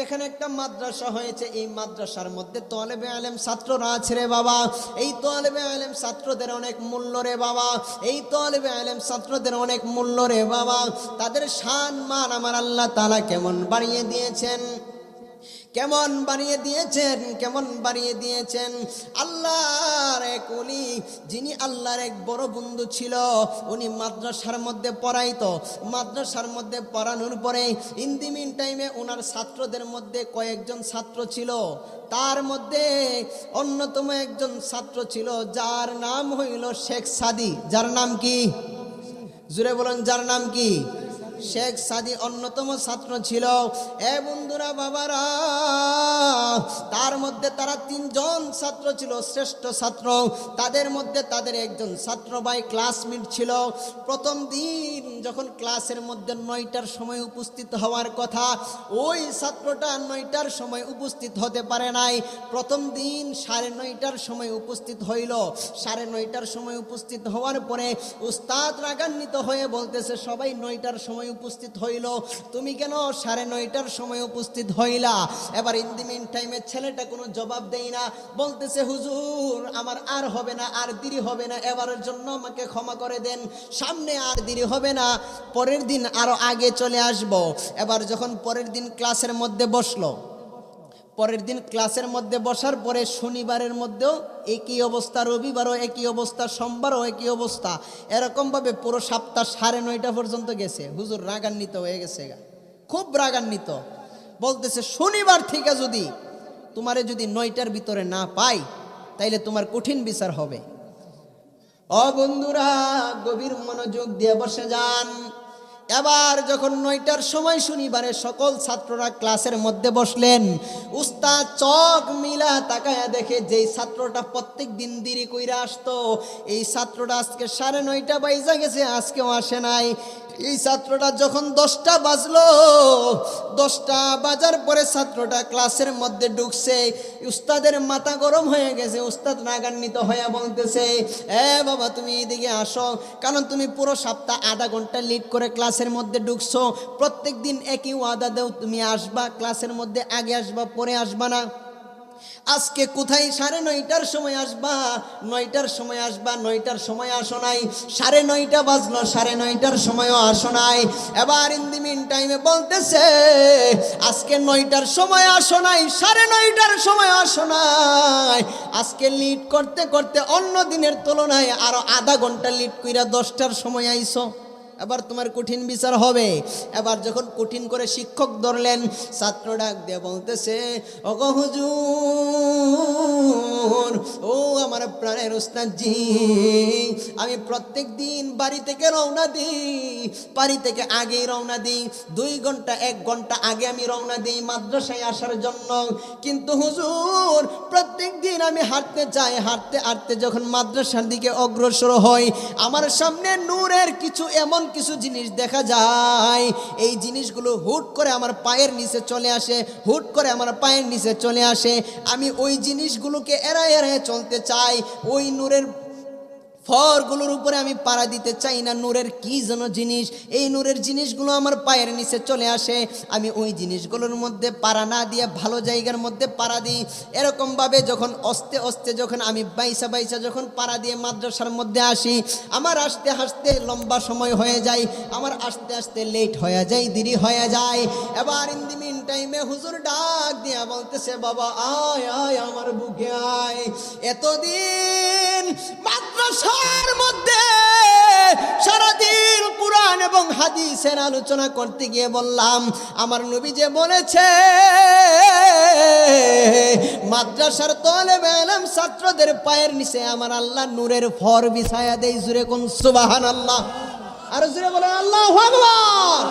এখানে একটা মাদ্রাসা হয়েছে, এই মাদ্রাসার মধ্যে তালেবে আলেম ছাত্ররা আছে রে বাবা। এই তালেবে আলেম ছাত্রদের অনেক মূল্য রে বাবা, এই তালেবে আলেম ছাত্রদের অনেক মূল্য রে বাবা। তাদের সম্মান আমার আল্লাহ তাআলা কেমন বাড়িয়ে দিয়েছেন, কেমন বাড়িয়ে দিয়েছেন, কেমন বাড়িয়ে দিয়েছেন। আল্লাহর এক ওলি, যিনি আল্লাহর এক বড় বন্ধু ছিল, উনি মাদ্রাসার মধ্যে পড়াইতো। মাদ্রাসার মধ্যে পড়ানোর পরে ইন দি মিন টাইমে ওনার ছাত্রদের মধ্যে কয়েকজন ছাত্র ছিল। তার মধ্যে অন্যতম একজন ছাত্র ছিল যার নাম হইল শেখ সাদি। যার নাম কি? জুড়ে বলেন, যার নাম কি? শেখ সাদি অন্যতম ছাত্র ছিল। বন্ধুরা, বাবারা, তার মধ্যে তারা তিনজন ছাত্র ছিল, শ্রেষ্ঠ ছাত্র। তাদের মধ্যে তাদের একজন ছাত্র ভাই ক্লাসমেট ছিল। প্রথম দিন যখন ক্লাসের মধ্যে 9টার সময় উপস্থিত হওয়ার কথা, ওই ছাত্রটা 9টার সময় উপস্থিত হতে পারে নাই। প্রথম দিন 9:30টার সময় উপস্থিত হইল। 9:30টার সময় উপস্থিত হওয়ার পরে উস্তাদ রাগান্বিত হয়ে বলতেছে, সবাই 9টার সময় উপস্থিত হইল, তুমি কেন 9:30টার সময় উপস্থিত হইলা? এবার ইন দি মিন টাইমে ছেলেটা কোনো জবাব দেয় না, বলতেছে, হুজুর আমার আর হবে না, আর দেরি হবে না, এবারের জন্য আমাকে ক্ষমা করে দেন, সামনে আর দেরি হবে না, পরের দিন আরো আগে চলে আসব। এবার যখন পরের দিন ক্লাসের মধ্যে বসলো, পরের দিন ক্লাসের মধ্যে বসার পরে শনিবারের মধ্যেও একই অবস্থা, রবিবারও একই অবস্থা, সোমবারও একই অবস্থা, এরকমভাবে পুরো সপ্তাহ 9:30 পর্যন্ত গেছে। হুজুর রাগান্বিত হয়ে গেছে, খুব রাগান্বিত। বলতেছে, শনিবার থেকে যদি তোমারে যদি 9টার ভিতরে না পাই তাইলে তোমার কঠিন বিচার হবে। বন্ধুরা, গভীর মনোযোগ দিয়ে বসে যান। এবার যখন 9টার সময় শনিবারে সকল ছাত্ররা ক্লাসের মধ্যে বসলেন, উস্তাদ চোখ মিলা তাকায়া দেখে যেই ছাত্রটা প্রত্যেক দিন দেরি কইরা আসতো, এই ছাত্রটা আজকে 9:30 বাইজা গেছে, আজকেও আসে নাই। এই ছাত্রটা যখন 10টা বাজলো, 10টা বাজার পরে ছাত্রটা ক্লাসের মধ্যে ঢুকছে, উস্তাদের মাথা গরম হয়ে গেছে। উস্তাদ রাগান্বিত হয়ে বলতেছে, বাবা তুমি এদিকে আসো, কারণ তুমি পুরো সপ্তাহ আধা ঘন্টা লেট করে ক্লাসের মধ্যে ঢুকছো, প্রত্যেক দিন একই ওয়াদা দেও, তুমি আসবা ক্লাসের মধ্যে, আগে আসবা পরে আসবা না। আজকে কোথায় 9:30টার সময় আসবা, 9টার সময় আসবা, 9টার সময় আসো নাই, 9:30 বাজলো, 9:30টার সময়ও আসো নাই। এবার ইন দি মিন টাইমে বলতেছে আজকে 9টার সময় আসো নাই, 9:30টার সময় আসো নাই। আজকে লিড করতে করতে অন্য দিনের তুলনায় আরো আধা ঘন্টা লিড কইরা 10টার সময় আইছো। এবার তোমার কঠিন বিচার হবে। এবার যখন কঠিন করে শিক্ষক ধরলেন, ছাত্র ডাক দিয়ে বলতেছে, ওগো হুজুর, ও আমার প্রাণের উস্তাদজি, আমি প্রত্যেক দিন বাড়ি থেকে রওনা দিই, বাড়ি থেকে আগেই রওনা দিই, 2 ঘন্টা 1 ঘন্টা আগে আমি রওনা দিই মাদ্রাসায় আসার জন্য। কিন্তু হুজুর, প্রত্যেক দিন আমি হাঁটতে যাই, হাঁটতে হাঁটতে যখন মাদ্রাসার দিকে অগ্রসর হই, আমার সামনে নূরের এমন কিছু জিনিস দেখা যায়, এই জিনিসগুলো হুট করে আমার পায়ের নিচে চলে আসে, হুট করে আমার পায়ের নিচে চলে আসে। আমি ওই জিনিসগুলোকে এড়ায় এড়ায় চলতে চাই, ওই নূরের ফরগুলোর উপরে আমি পাড়া দিতে চাই না। নূরের কি যেন জিনিস, এই নূরের জিনিসগুলো আমার পায়ের নিচে চলে আসে, আমি ওই জিনিসগুলোর মধ্যে পাড়া না দিয়ে ভালো জায়গার মধ্যে পাড়া দিই। এরকমভাবে যখন আস্তে আস্তে যখন আমি বাইসা বাইসা যখন পাড়া দিয়ে মাদ্রাসার মধ্যে আসি, আমার আসতে আসতে লম্বা সময় হয়ে যায়, আমার আসতে আসতে লেট হয়ে যায়, দেরি হয়ে যায়। এবার ইন দি মিন টাইমে হুজুর ডাক দিয়া বলতেছে, বাবা আয় আয় আমার বুকে আয়। এতদিন মাদ্রাসার মধ্যে সারাদিন কোরআন এবং হাদিসের আলোচনা করতে গিয়ে বললাম, আমার নবী যে বলেছে মাদ্রাসার তালেবে ইলম ছাত্রদের পায়ের নিচে আমার আল্লাহ নূরের ফর বিছায়া দেয়। জুরে কোন সুবহানাল্লাহ, আর জুরে বলেন আল্লাহু আকবার।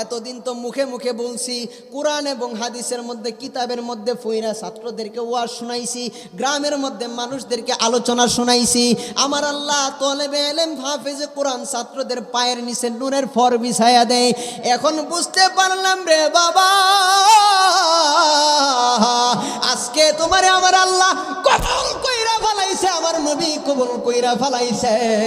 এতদিন তো মুখে মুখে বলছি, কোরআন এবং হাদিসের মধ্যে কিতাবের মধ্যে ফইরা ছাত্রদেরকে ওয়াজ শোনাইছি, গ্রামের মধ্যে মানুষদেরকে আলোচনা শোনাইছি। আমার আল্লাহ তালেবে ইলম হাফেজে কোরআন ছাত্রদের পায়ের নিচে নূরের ফর বিছায়া দেয়। এখন বুঝতে পারলাম রে বাবা, আজকে তোমারে আমার আল্লাহ কবুল কইরা ফেলাইছে, আমার নবী কবুল কইরা ফেলাইছে।